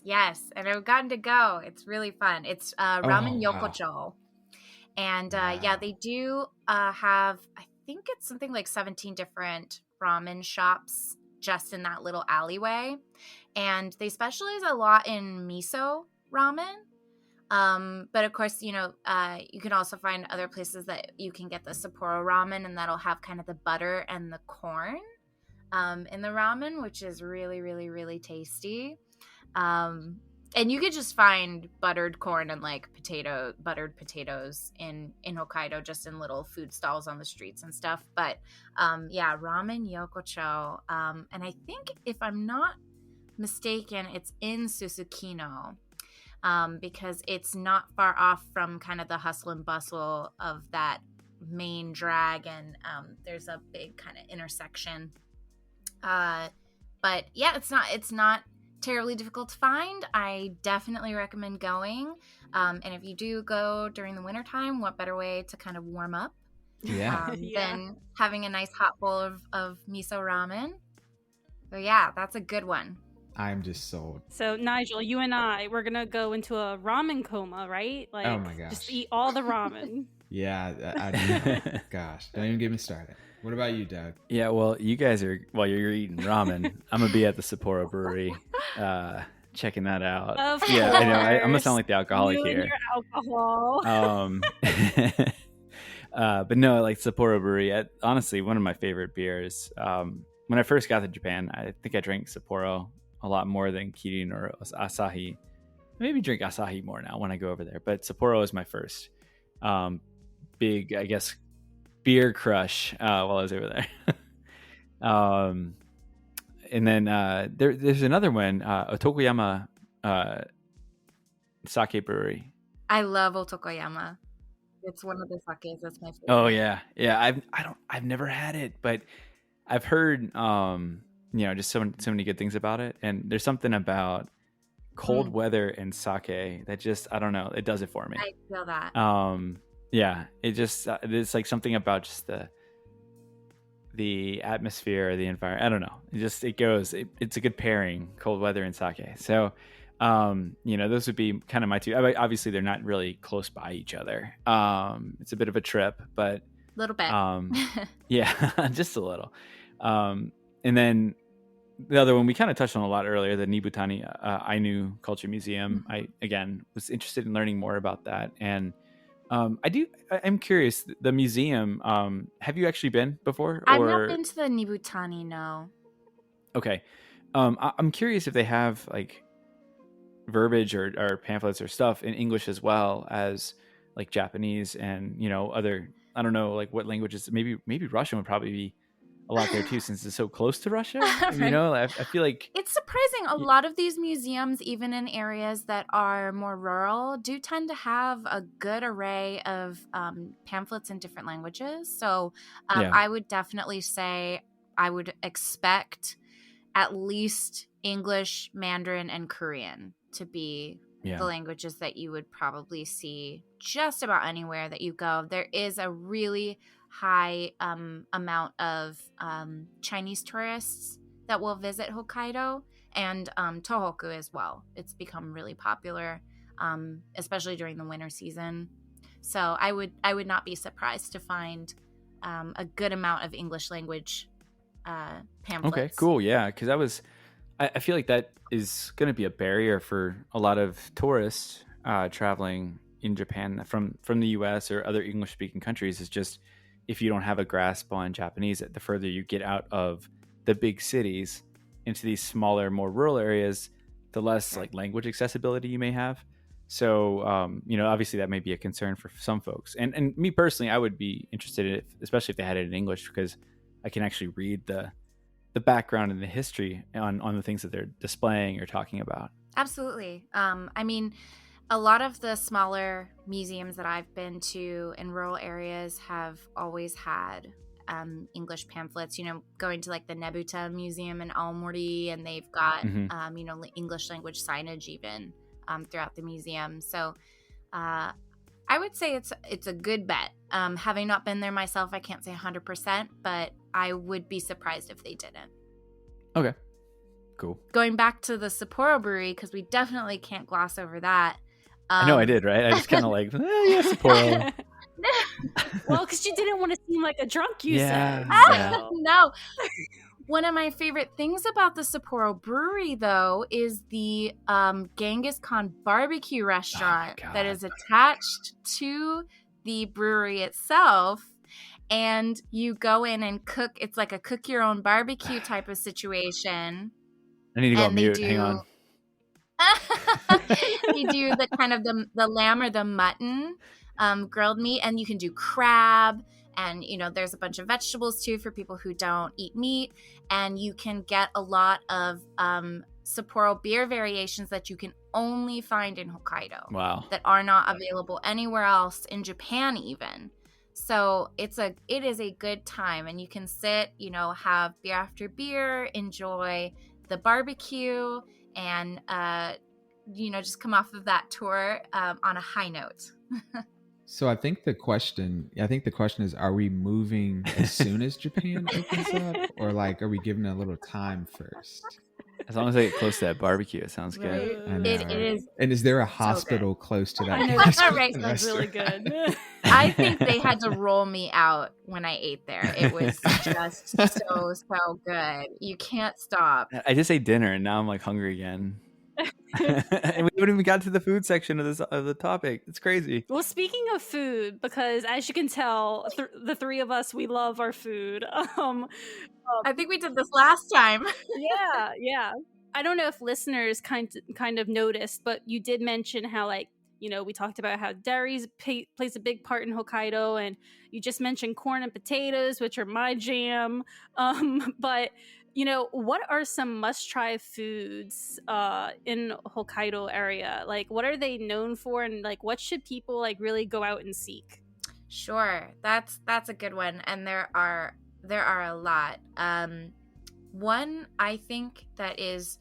and I've gotten to go. It's really fun. It's Ramen Yokocho. And they do have, I think it's something like 17 different ramen shops just in that little alleyway. And they specialize a lot in miso ramen. But of course, you can also find other places that you can get the Sapporo ramen, and that'll have kind of the butter and the corn in the ramen, which is really, really, really tasty. And you could just find buttered corn and like buttered potatoes in Hokkaido, just in little food stalls on the streets and stuff. But ramen yokocho. And I think, if I'm not mistaken, it's in Susukino, because it's not far off from kind of the hustle and bustle of that main drag, and there's a big kind of intersection. But yeah, it's not terribly difficult to find. I definitely recommend going. And if you do go during the wintertime, what better way to kind of warm up than having a nice hot bowl of miso ramen. So yeah, that's a good one. I'm just sold. So Nigel, you and we're gonna go into a ramen coma, right? Like, oh my gosh, just eat all the ramen. Yeah, gosh, don't even get me started. What about you, Doug? Yeah, well, you guys while you're eating ramen, I'm gonna be at the Sapporo Brewery, checking that out. Of course. I know. I'm gonna sound like the alcoholic you here. And your alcohol. But no, like Sapporo Brewery. Honestly, one of my favorite beers. When I first got to Japan, I think I drank Sapporo a lot more than Kirin or Asahi. Maybe drink Asahi more now when I go over there. But Sapporo is my first big, I guess, beer crush while I was over there. And then there's another one, Otokoyama Sake Brewery. I love Otokoyama. It's one of the sakes that's my favorite. Oh yeah. I've never had it, but I've heard just so many good things about it. And there's something about cold weather and sake that just, I don't know, it does it for me. I feel that. It's like something about just the atmosphere, the environment. I don't know. It's a good pairing, cold weather and sake. So, those would be kind of my two. Obviously, they're not really close by each other. It's a bit of a trip, but a little bit. Yeah, just a little. And then the other one we kind of touched on a lot earlier, the Nibutani Ainu Culture Museum. I again was interested in learning more about that, and I'm curious. The museum. Have you actually been before? I've not been to the Nibutani. No. Okay. I'm curious if they have like verbiage or pamphlets or stuff in English as well as like Japanese and other. I don't know like what languages. Maybe Russian would probably be a lot there too, since it's so close to Russia. Right. You know, I feel like it's surprising. A lot of these museums, even in areas that are more rural, do tend to have a good array of pamphlets in different languages. So Yeah. I would definitely say I would expect at least English, Mandarin, and Korean to be the languages that you would probably see just about anywhere that you go. There is a really high amount of Chinese tourists that will visit Hokkaido, and Tohoku as well. It's become really popular, especially during the winter season. So I would not be surprised to find a good amount of English language pamphlets. Okay, cool. Yeah, because I feel like that is going to be a barrier for a lot of tourists traveling in Japan from the U.S. or other English-speaking countries. Is just if you don't have a grasp on Japanese, the further you get out of the big cities into these smaller, more rural areas, the less like language accessibility you may have. So, obviously that may be a concern for some folks. And me personally, I would be interested in it, especially if they had it in English, because I can actually read the background and the history on the things that they're displaying or talking about. Absolutely. I mean, a lot of the smaller museums that I've been to in rural areas have always had English pamphlets, going to like the Nebuta Museum in Aomori, and they've got, English language signage even throughout the museum. So I would say it's a good bet. Having not been there myself, I can't say 100%, but I would be surprised if they didn't. Okay, cool. Going back to the Sapporo Brewery, because we definitely can't gloss over that. I know I did, right? I just kind of like, yeah, Sapporo. Well, because you didn't want to seem like a drunk, you said. Yeah. No. One of my favorite things about the Sapporo Brewery, though, is the Genghis Khan barbecue restaurant that is attached to the brewery itself. And you go in and cook. It's like a cook your own barbecue type of situation. I need to go on mute. Hang on. You do the kind of the lamb or the mutton grilled meat, and you can do crab, and there's a bunch of vegetables too for people who don't eat meat, and you can get a lot of Sapporo beer variations that you can only find in Hokkaido. Wow. That are not available anywhere else in Japan even. So it is a good time, and you can sit, have beer after beer, enjoy the barbecue, and just come off of that tour on a high note. So I think the question is, are we moving as soon as Japan opens up, or like, are we giving it a little time first? As long as I get close to that barbecue, it sounds good. I know, it is. And is there a hospital close to that? I know, right, that's really good. I think they had to roll me out when I ate there. It was just so good. You can't stop. I just ate dinner and now I'm like hungry again. And we haven't even got to the food section of the topic. It's crazy. Well, speaking of food, because as you can tell, the three of us, we love our food. I think we did this last time. Yeah. I don't know if listeners kind of noticed, but you did mention how, like, we talked about how dairy plays a big part in Hokkaido, and you just mentioned corn and potatoes, which are my jam. But what are some must-try foods in Hokkaido area? Like, what are they known for, and like, what should people like really go out and seek? Sure, that's a good one, and there are a lot. One I think that is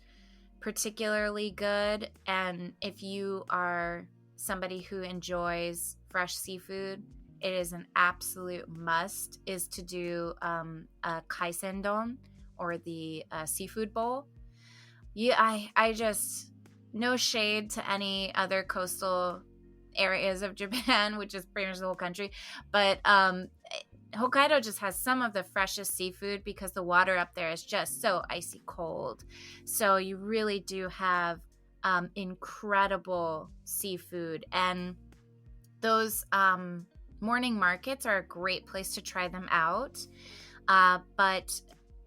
particularly good, and if you are somebody who enjoys fresh seafood, it is an absolute must, is to do a kaisendon, or the seafood bowl. I just, no shade to any other coastal areas of Japan, which is pretty much the whole country, but Hokkaido just has some of the freshest seafood because the water up there is just so icy cold. So you really do have incredible seafood, and those morning markets are a great place to try them out. But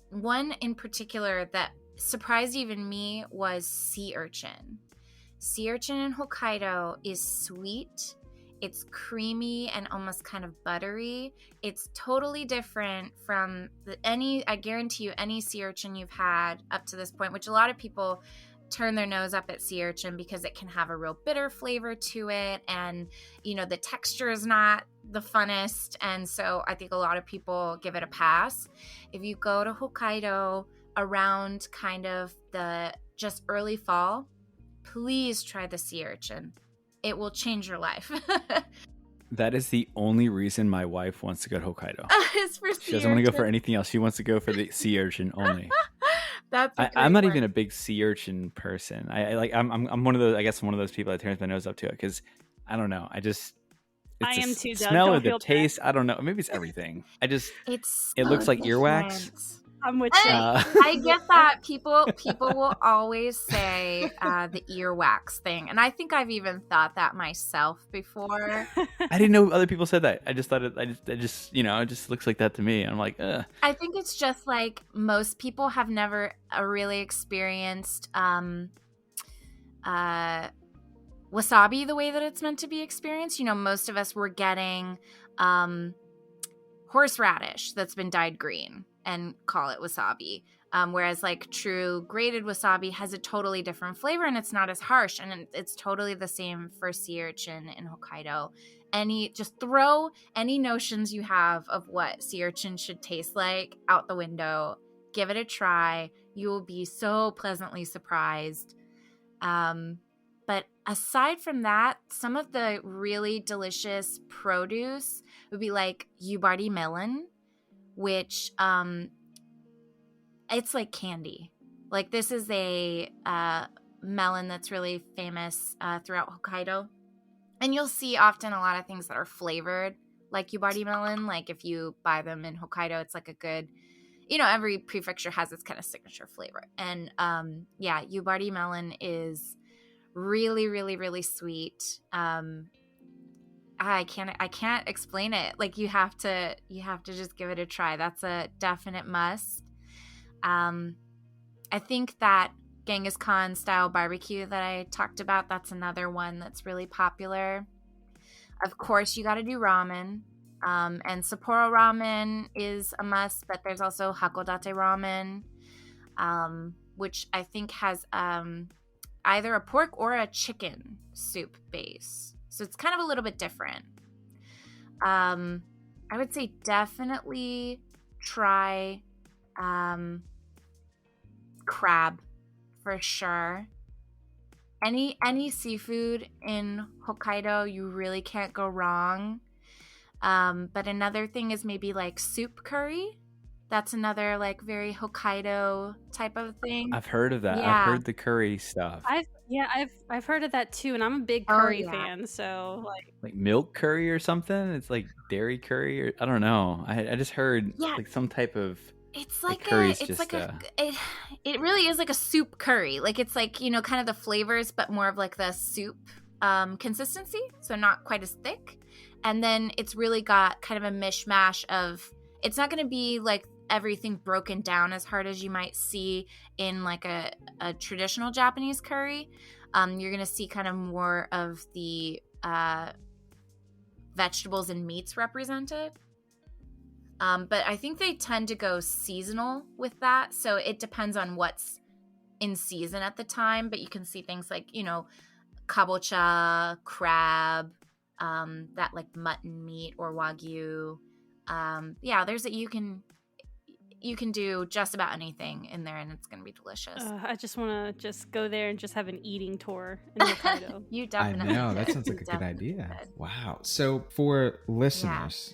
one in particular that surprised even me was sea urchin. Sea urchin in Hokkaido is sweet It's creamy and almost kind of buttery. It's totally different from I guarantee you, any sea urchin you've had up to this point, which a lot of people turn their nose up at sea urchin because it can have a real bitter flavor to it. And, the texture is not the funnest. And so I think a lot of people give it a pass. If you go to Hokkaido around kind of the just early fall, please try the sea urchin. It will change your life. That is the only reason my wife wants to go to Hokkaido. It's for sea She doesn't want to go for urchin. anything else. She wants to go for the sea urchin only. That's a I'm great not even one. a big sea urchin person. I'm one of those, I guess, one of those people that turns my nose up to it because I don't know. It's I the am too, Doug. smell Don't or the feel bad. taste. I don't know. Maybe it's everything. It's it so looks like different. earwax. I'm with you. I get that. People will always say the earwax thing. And I think I've even thought that myself before. I didn't know other people said that. I just thought it just looks like that to me. I'm like, ugh. I think it's just like most people have never really experienced wasabi the way that it's meant to be experienced. Most of us were getting horseradish that's been dyed green and call it wasabi. Whereas like true grated wasabi has a totally different flavor and it's not as harsh, and it's totally the same for sea urchin in Hokkaido. Just throw any notions you have of what sea urchin should taste like out the window. Give it a try. You will be so pleasantly surprised. But aside from that, some of the really delicious produce would be like yubari melon, which it's like candy. Like this is a melon that's really famous throughout Hokkaido. And you'll see often a lot of things that are flavored like yubari melon. Like if you buy them in Hokkaido, it's like a good, every prefecture has its kind of signature flavor. And yubari melon is really, really, really sweet. I can't explain it. Like you have to just give it a try. That's a definite must. I think that Genghis Khan style barbecue that I talked about, that's another one that's really popular. Of course, you got to do ramen. And Sapporo ramen is a must, but there's also Hakodate ramen, which I think has either a pork or a chicken soup base. So it's kind of a little bit different. I would say definitely try crab for sure. Any seafood in Hokkaido, you really can't go wrong. But another thing is maybe like soup curry. That's another like very Hokkaido type of thing. I've heard of that. Yeah. I've heard the curry stuff. I've heard of that too, and I'm a big curry fan. So like milk curry or something. It's like dairy curry, or I don't know. I just heard like some type of. It's like it really is like a soup curry. Like it's like, kind of the flavors, but more of like the soup consistency. So not quite as thick. And then it's really got kind of a mishmash of, it's not going to be like everything broken down as hard as you might see in like a traditional Japanese curry. You're going to see kind of more of the vegetables and meats represented. But I think they tend to go seasonal with that. So it depends on what's in season at the time. But you can see things like, kabocha, crab, that like mutton meat or wagyu. You can do just about anything in there and it's going to be delicious. I just want to just go there and just have an eating tour in Hokkaido. You definitely I know, that sounds like a good idea. Wow. So for listeners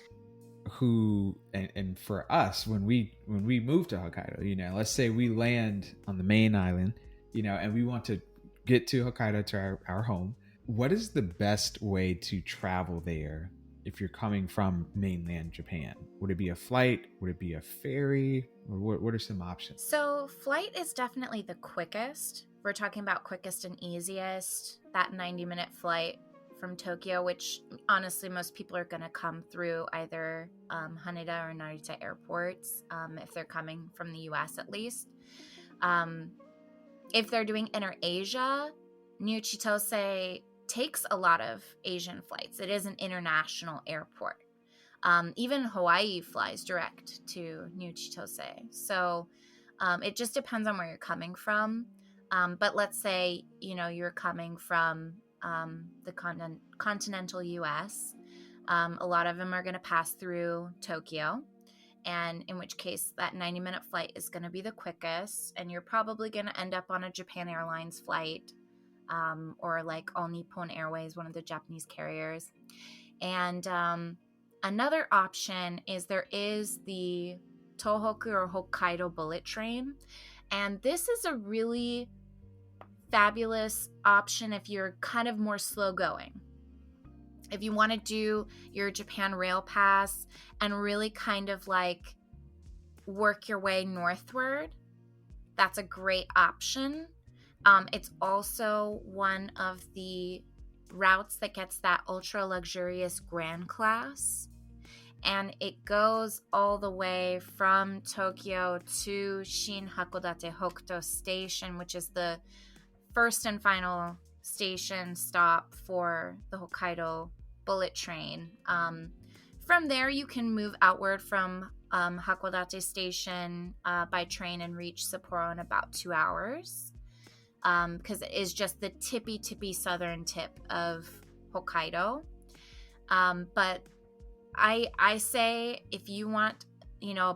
who, and for us, when we move to Hokkaido, let's say we land on the main island, and we want to get to Hokkaido, to our home, what is the best way to travel there if you're coming from mainland Japan? Would it be a flight? Would it be a ferry? Or what are some options? So flight is definitely the quickest. We're talking about quickest and easiest. That 90-minute flight from Tokyo, which honestly most people are going to come through either Haneda or Narita airports, if they're coming from the US at least. If they're doing inter-Asia, New Chitose takes a lot of Asian flights. It is an international airport. Even Hawaii flies direct to New Chitose. So it just depends on where you're coming from. But let's say, you're coming from the continental US. A lot of them are going to pass through Tokyo. And in which case that 90-minute flight is going to be the quickest. And you're probably going to end up on a Japan Airlines flight or like All Nippon Airways, one of the Japanese carriers. And another option is there is the Tohoku or Hokkaido bullet train. And this is a really fabulous option if you're kind of more slow going. If you want to do your Japan Rail Pass and really kind of like work your way northward, that's a great option. It's also one of the routes that gets that ultra luxurious grand class. And it goes all the way from Tokyo to Shin Hakodate Hokuto Station, which is the first and final station stop for the Hokkaido bullet train. From there, you can move outward from Hakodate Station by train and reach Sapporo in about 2 hours, because it is just the tippy southern tip of Hokkaido. But I say if you want,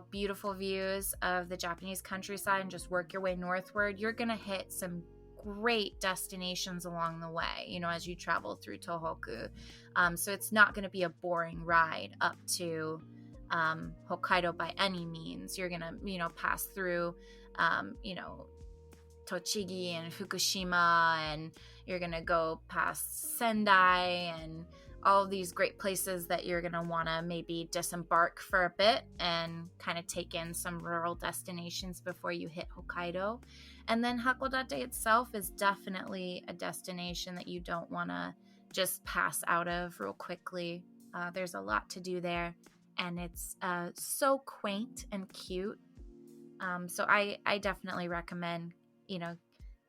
beautiful views of the Japanese countryside and just work your way northward, you're going to hit some great destinations along the way, as you travel through Tohoku. So it's not going to be a boring ride up to Hokkaido by any means. You're going to, pass through, Tochigi and Fukushima, and you're going to go past Sendai and all of these great places that you're going to want to maybe disembark for a bit and kind of take in some rural destinations before you hit Hokkaido. And then Hakodate itself is definitely a destination that you don't want to just pass out of real quickly. There's a lot to do there, and it's so quaint and cute. So I definitely recommend,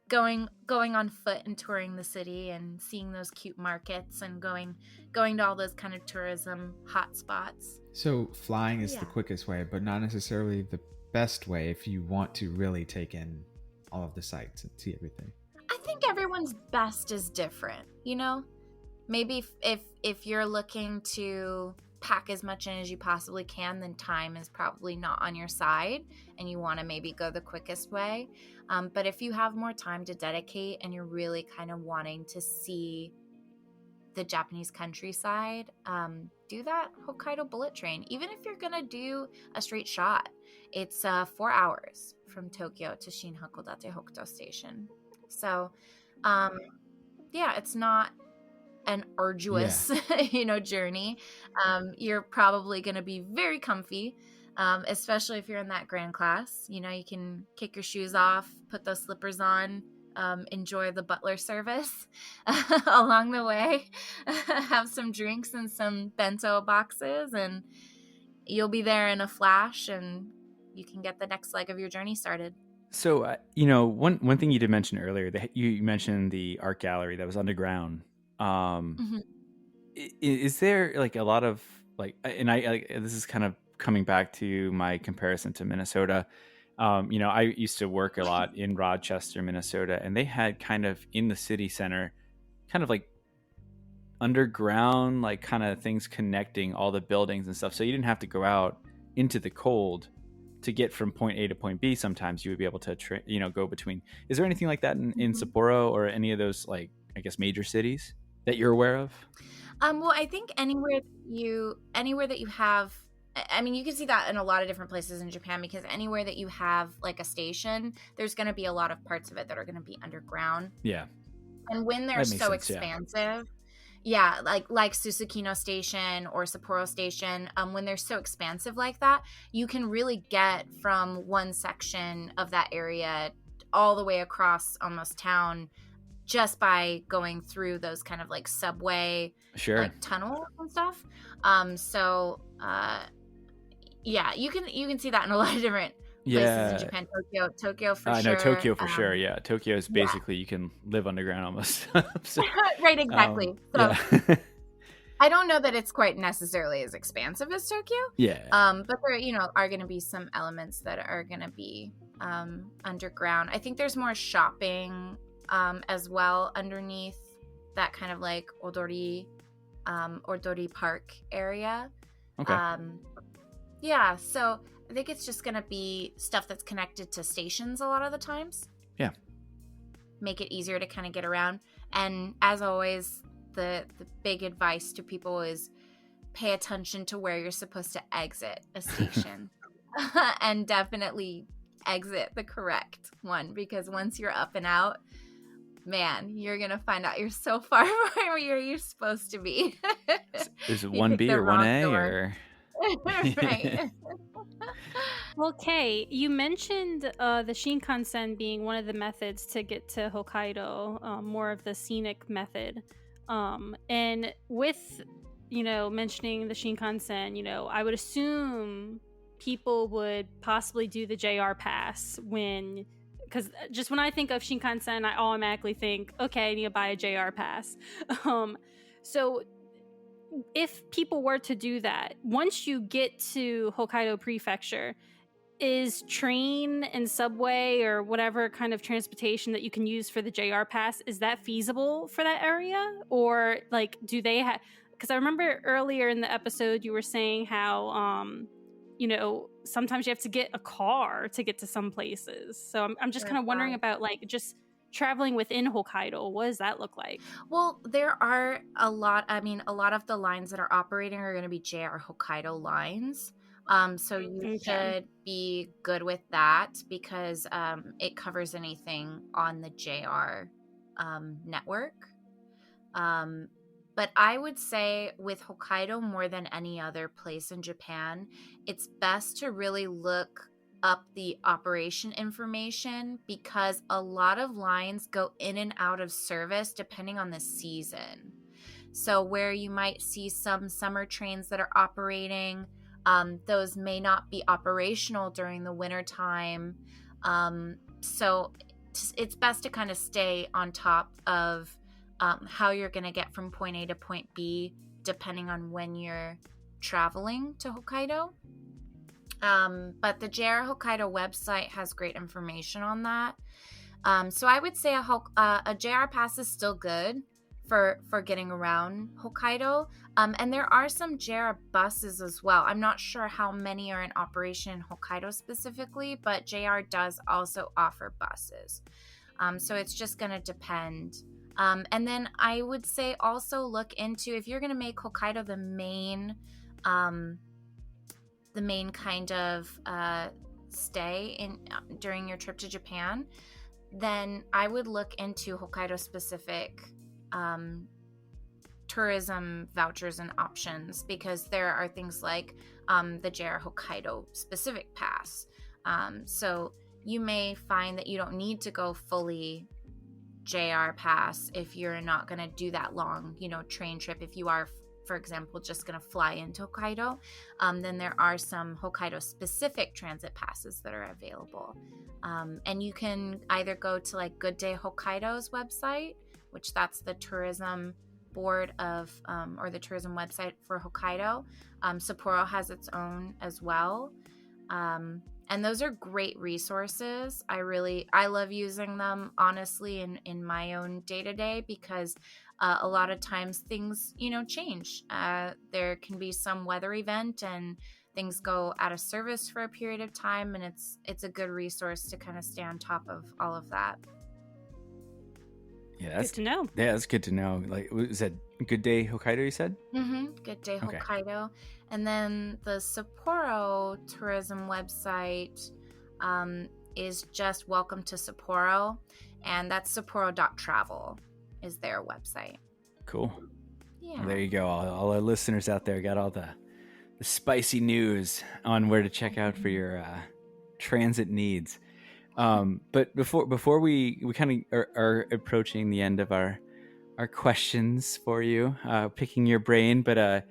going on foot and touring the city and seeing those cute markets and going to all those kind of tourism hotspots. So flying is the quickest way, but not necessarily the best way if you want to really take in all of the sights and see everything. I think everyone's best is different, Maybe if you're looking to pack as much in as you possibly can, then time is probably not on your side and you want to maybe go the quickest way. But if you have more time to dedicate and you're really kind of wanting to see the Japanese countryside, do that Hokkaido bullet train. Even if you're going to do a straight shot, it's 4 hours from Tokyo to Shin Hakodate Hokuto Station. So, it's not an arduous, journey. You're probably going to be very comfy, especially if you're in that grand class. You can kick your shoes off, put those slippers on, enjoy the butler service along the way, have some drinks and some bento boxes, and you'll be there in a flash, and you can get the next leg of your journey started. So, one thing you did mention earlier, that you mentioned the art gallery that was underground. Is there like a lot of like, and I this is kind of coming back to my comparison to Minnesota. I used to work a lot in Rochester, Minnesota, and they had kind of in the city center, kind of like underground, like kind of things connecting all the buildings and stuff. So you didn't have to go out into the cold to get from point A to point B. Sometimes you would be able to, go between. Is there anything like that in Sapporo or any of those, like, I guess, major cities that you're aware of? Well, I think anywhere that you have, I mean, you can see that in a lot of different places in Japan, because anywhere that you have like a station, there's going to be a lot of parts of it that are going to be underground. Yeah. And when they're so expansive, like Susukino Station or Sapporo Station, when they're so expansive like that, you can really get from one section of that area all the way across almost town just by going through those kind of like subway like tunnels and stuff. You can see that in a lot of different Yeah. in Japan. Tokyo for I know sure. Tokyo for sure. Yeah, Tokyo is basically you can live underground almost. So, right, exactly. So yeah. I don't know that it's quite necessarily as expansive as Tokyo. Yeah. But there, are going to be some elements that are going to be underground. I think there's more shopping as well underneath that kind of like Odori Park area. Okay. Yeah, so I think it's just going to be stuff that's connected to stations a lot of the times. Yeah. Make it easier to kind of get around. And as always, the big advice to people is pay attention to where you're supposed to exit a station. And definitely exit the correct one, because once you're up and out, man, you're going to find out you're so far from where you're supposed to be. Is it 1B or 1A or... Right. Well, Kay, you mentioned the Shinkansen being one of the methods to get to Hokkaido, more of the scenic method. And with, mentioning the Shinkansen, I would assume people would possibly do the JR pass because just when I think of Shinkansen, I automatically think, okay, I need to buy a JR pass. So if people were to do that, once you get to Hokkaido Prefecture, is train and subway or whatever kind of transportation that you can use for the JR pass, is that feasible for that area? Or like, do they have, because I remember earlier in the episode you were saying how sometimes you have to get a car to get to some places. So I'm just kind of wondering about like just traveling within Hokkaido. What does that look like? Well, there are a lot of the lines that are operating are going to be JR Hokkaido lines. So you should be good with that because it covers anything on the JR network. But I would say with Hokkaido more than any other place in Japan, it's best to really look up the operation information because a lot of lines go in and out of service depending on the season. So where you might see some summer trains that are operating, those may not be operational during the winter time. So it's best to kind of stay on top of how you're going to get from point A to point B, depending on when you're traveling to Hokkaido. But the JR Hokkaido website has great information on that. So I would say a JR pass is still good for getting around Hokkaido. And there are some JR buses as well. I'm not sure how many are in operation in Hokkaido specifically, but JR does also offer buses. So it's just going to depend. And then I would say also look into, if you're going to make Hokkaido the main kind of stay during your trip to Japan, then I would look into Hokkaido specific tourism vouchers and options, because there are things like the JR Hokkaido specific pass. So you may find that you don't need to go fully JR pass if you're not going to do that long, train trip. If you are, for example, just going to fly into Hokkaido, then there are some Hokkaido specific transit passes that are available. And you can either go to like Good Day Hokkaido's website, which that's the tourism board of, or the tourism website for Hokkaido. Sapporo has its own as well. And those are great resources. I love using them, honestly, in my own day-to-day, because a lot of times things, change. There can be some weather event and things go out of service for a period of time, and it's a good resource to kind of stay on top of all of that. Yeah, that's good to know. Yeah, that's good to know. Like, is that Good Day Hokkaido, you said? Mm-hmm. Good Day Hokkaido. And then the Sapporo tourism website is just Welcome to Sapporo, and that's sapporo.travel is their website. Cool. Yeah. Well, there you go. All our listeners out there got all the spicy news on where to check out for your transit needs. But before we kind of are approaching the end of our questions for you, picking your brain, but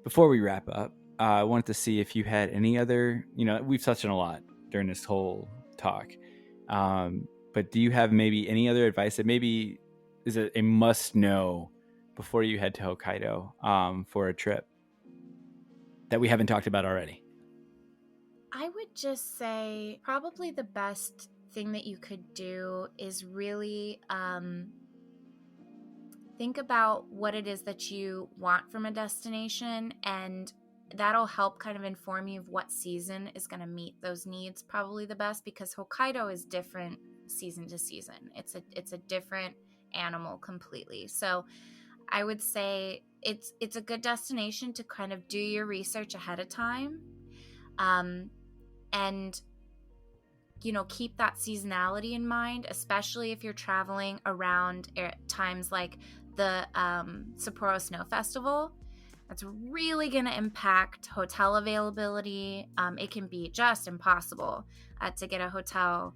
before we wrap up, I wanted to see if you had any other, we've touched on a lot during this whole talk. But do you have maybe any other advice that maybe is a must know before you head to Hokkaido for a trip that we haven't talked about already? I would just say probably the best thing that you could do is really think about what it is that you want from a destination, and that'll help kind of inform you of what season is going to meet those needs probably the best, because Hokkaido is different season to season. It's a different animal completely. So I would say it's a good destination to kind of do your research ahead of time. And, keep that seasonality in mind, especially if you're traveling around times like the Sapporo Snow Festival. That's really going to impact hotel availability. It can be just impossible to get a hotel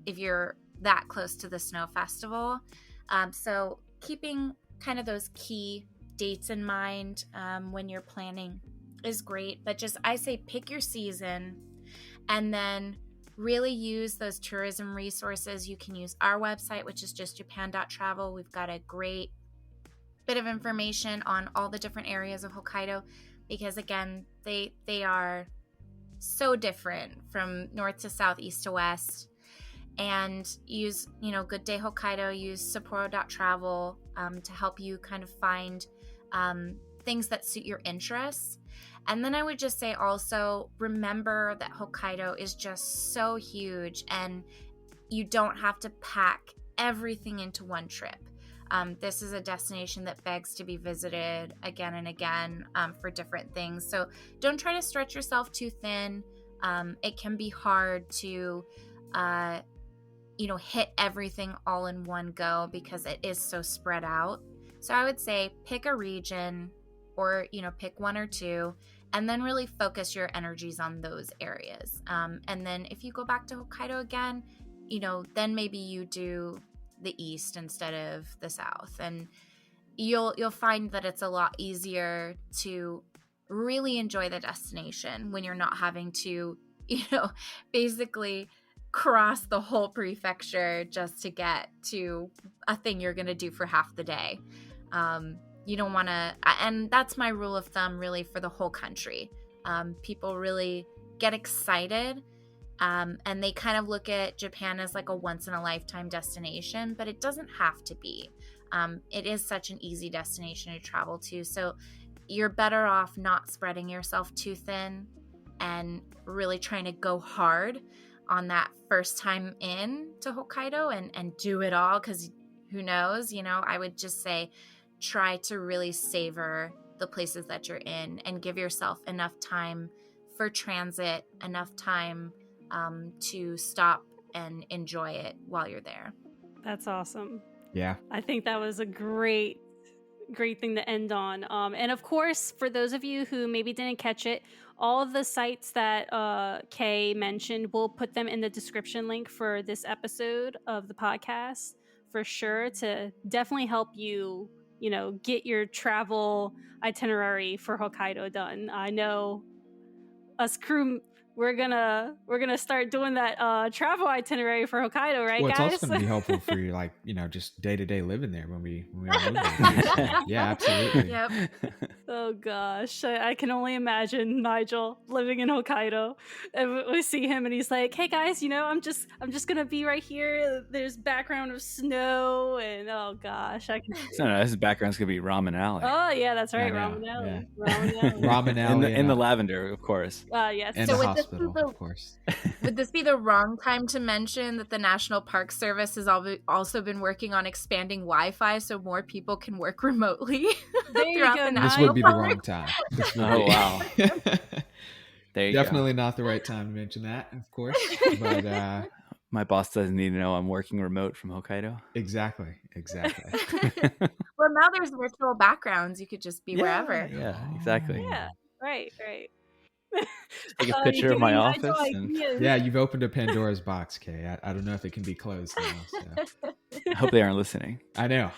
if you're that close to the snow festival. So keeping kind of those key dates in mind when you're planning is great. But I say pick your season and then really use those tourism resources. You can use our website, which is just japan.travel. We've got a great bit of information on all the different areas of Hokkaido, because again, they are so different from north to south, east to west. And use, Good Day Hokkaido, use Sapporo.travel to help you kind of find things that suit your interests. And then I would just say also, remember that Hokkaido is just so huge and you don't have to pack everything into one trip. This is a destination that begs to be visited again and again for different things. So don't try to stretch yourself too thin. It can be hard to, hit everything all in one go because it is so spread out. So I would say pick a region or, pick one or two, and then really focus your energies on those areas. And then if you go back to Hokkaido again, then maybe you do the east instead of the south, and you'll find that it's a lot easier to really enjoy the destination when you're not having to basically cross the whole prefecture just to get to a thing you're going to do for half the day. You don't want to, and that's my rule of thumb really for the whole country. People really get excited and they kind of look at Japan as like a once-in-a-lifetime destination, but it doesn't have to be. It is such an easy destination to travel to, so you're better off not spreading yourself too thin and really trying to go hard on that first time in to Hokkaido and do it all, because who knows, I would just say try to really savor the places that you're in and give yourself enough time for transit, enough time to stop and enjoy it while you're there. That's awesome. Yeah. I think that was a great thing to end on. And of course, for those of you who maybe didn't catch it, all of the sites that Kay mentioned, we'll put them in the description link for this episode of the podcast for sure, to definitely help you, get your travel itinerary for Hokkaido done. I know us crew, we're gonna start doing that travel itinerary for Hokkaido, right, well, guys? It's also going to be helpful for you, just day-to-day living there when we all move there. So, yeah, absolutely. Yep. Oh gosh, I can only imagine Nigel living in Hokkaido, and we see him and he's like, hey guys, I'm just gonna be right here, there's background of snow, and oh gosh, I can No, this background's gonna be Ramen Alley. Oh yeah, that's right, Ramen Alley. Ramen Alley in the lavender, of course. Yes. And So the would hospital, of course. Would this be the wrong time to mention that the National Park Service has also been working on expanding Wi-Fi so more people can work remotely? There you throughout go, the Nigel. This would be the wrong time. Oh, wow. There you Definitely not the right time to mention that, of course. But my boss doesn't need to know I'm working remote from Hokkaido. exactly. Well, now there's virtual backgrounds. You could just be wherever. Yeah, exactly. Yeah, right. Take a picture of my office. Yeah, you've opened a Pandora's box, Kay. I don't know if it can be closed now. So. I hope they aren't listening. I know.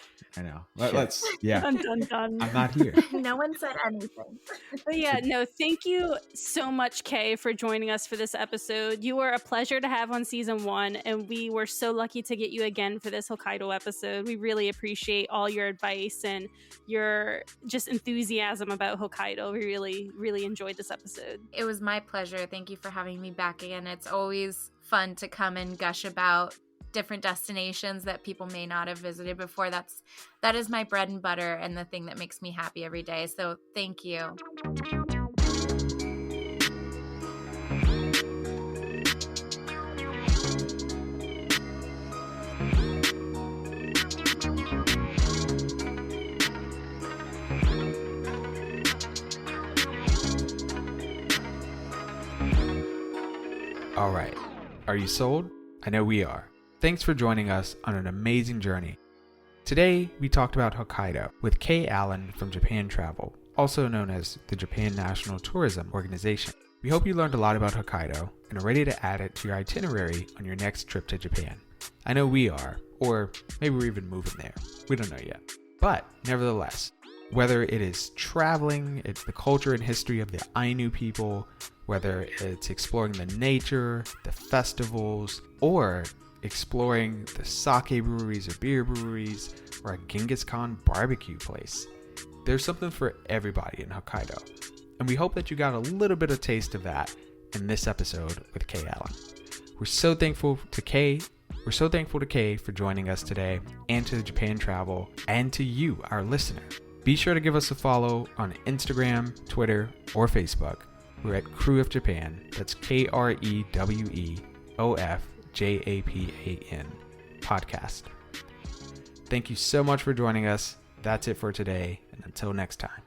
Let's, yeah. Dun, dun, dun. I'm not here. No one said anything. But yeah, no, thank you so much, Kay, for joining us for this episode. You were a pleasure to have on season 1, and we were so lucky to get you again for this Hokkaido episode. We really appreciate all your advice and your just enthusiasm about Hokkaido. We really, really enjoyed this episode. It was my pleasure. Thank you for having me back again. It's always fun to come and gush about different destinations that people may not have visited before. That is my bread and butter and the thing that makes me happy every day. So thank you. All right. Are you sold? I know we are. Thanks for joining us on an amazing journey. Today, we talked about Hokkaido with Kay Allen from Japan Travel, also known as the Japan National Tourism Organization. We hope you learned a lot about Hokkaido and are ready to add it to your itinerary on your next trip to Japan. I know we are, or maybe we're even moving there. We don't know yet. But nevertheless, whether it is traveling, it's the culture and history of the Ainu people, whether it's exploring the nature, the festivals, or exploring the sake breweries or beer breweries, or a Genghis Khan barbecue place. There's something for everybody in Hokkaido, and we hope that you got a little bit of taste of that in this episode with Kay Allen. We're so thankful to Kay for joining us today, and to Japan Travel, and to you, our listener. Be sure to give us a follow on Instagram, Twitter, or Facebook. We're at Krewe of Japan. That's KREWEOFJAPAN podcast. Thank you so much for joining us. That's it for today, and until next time.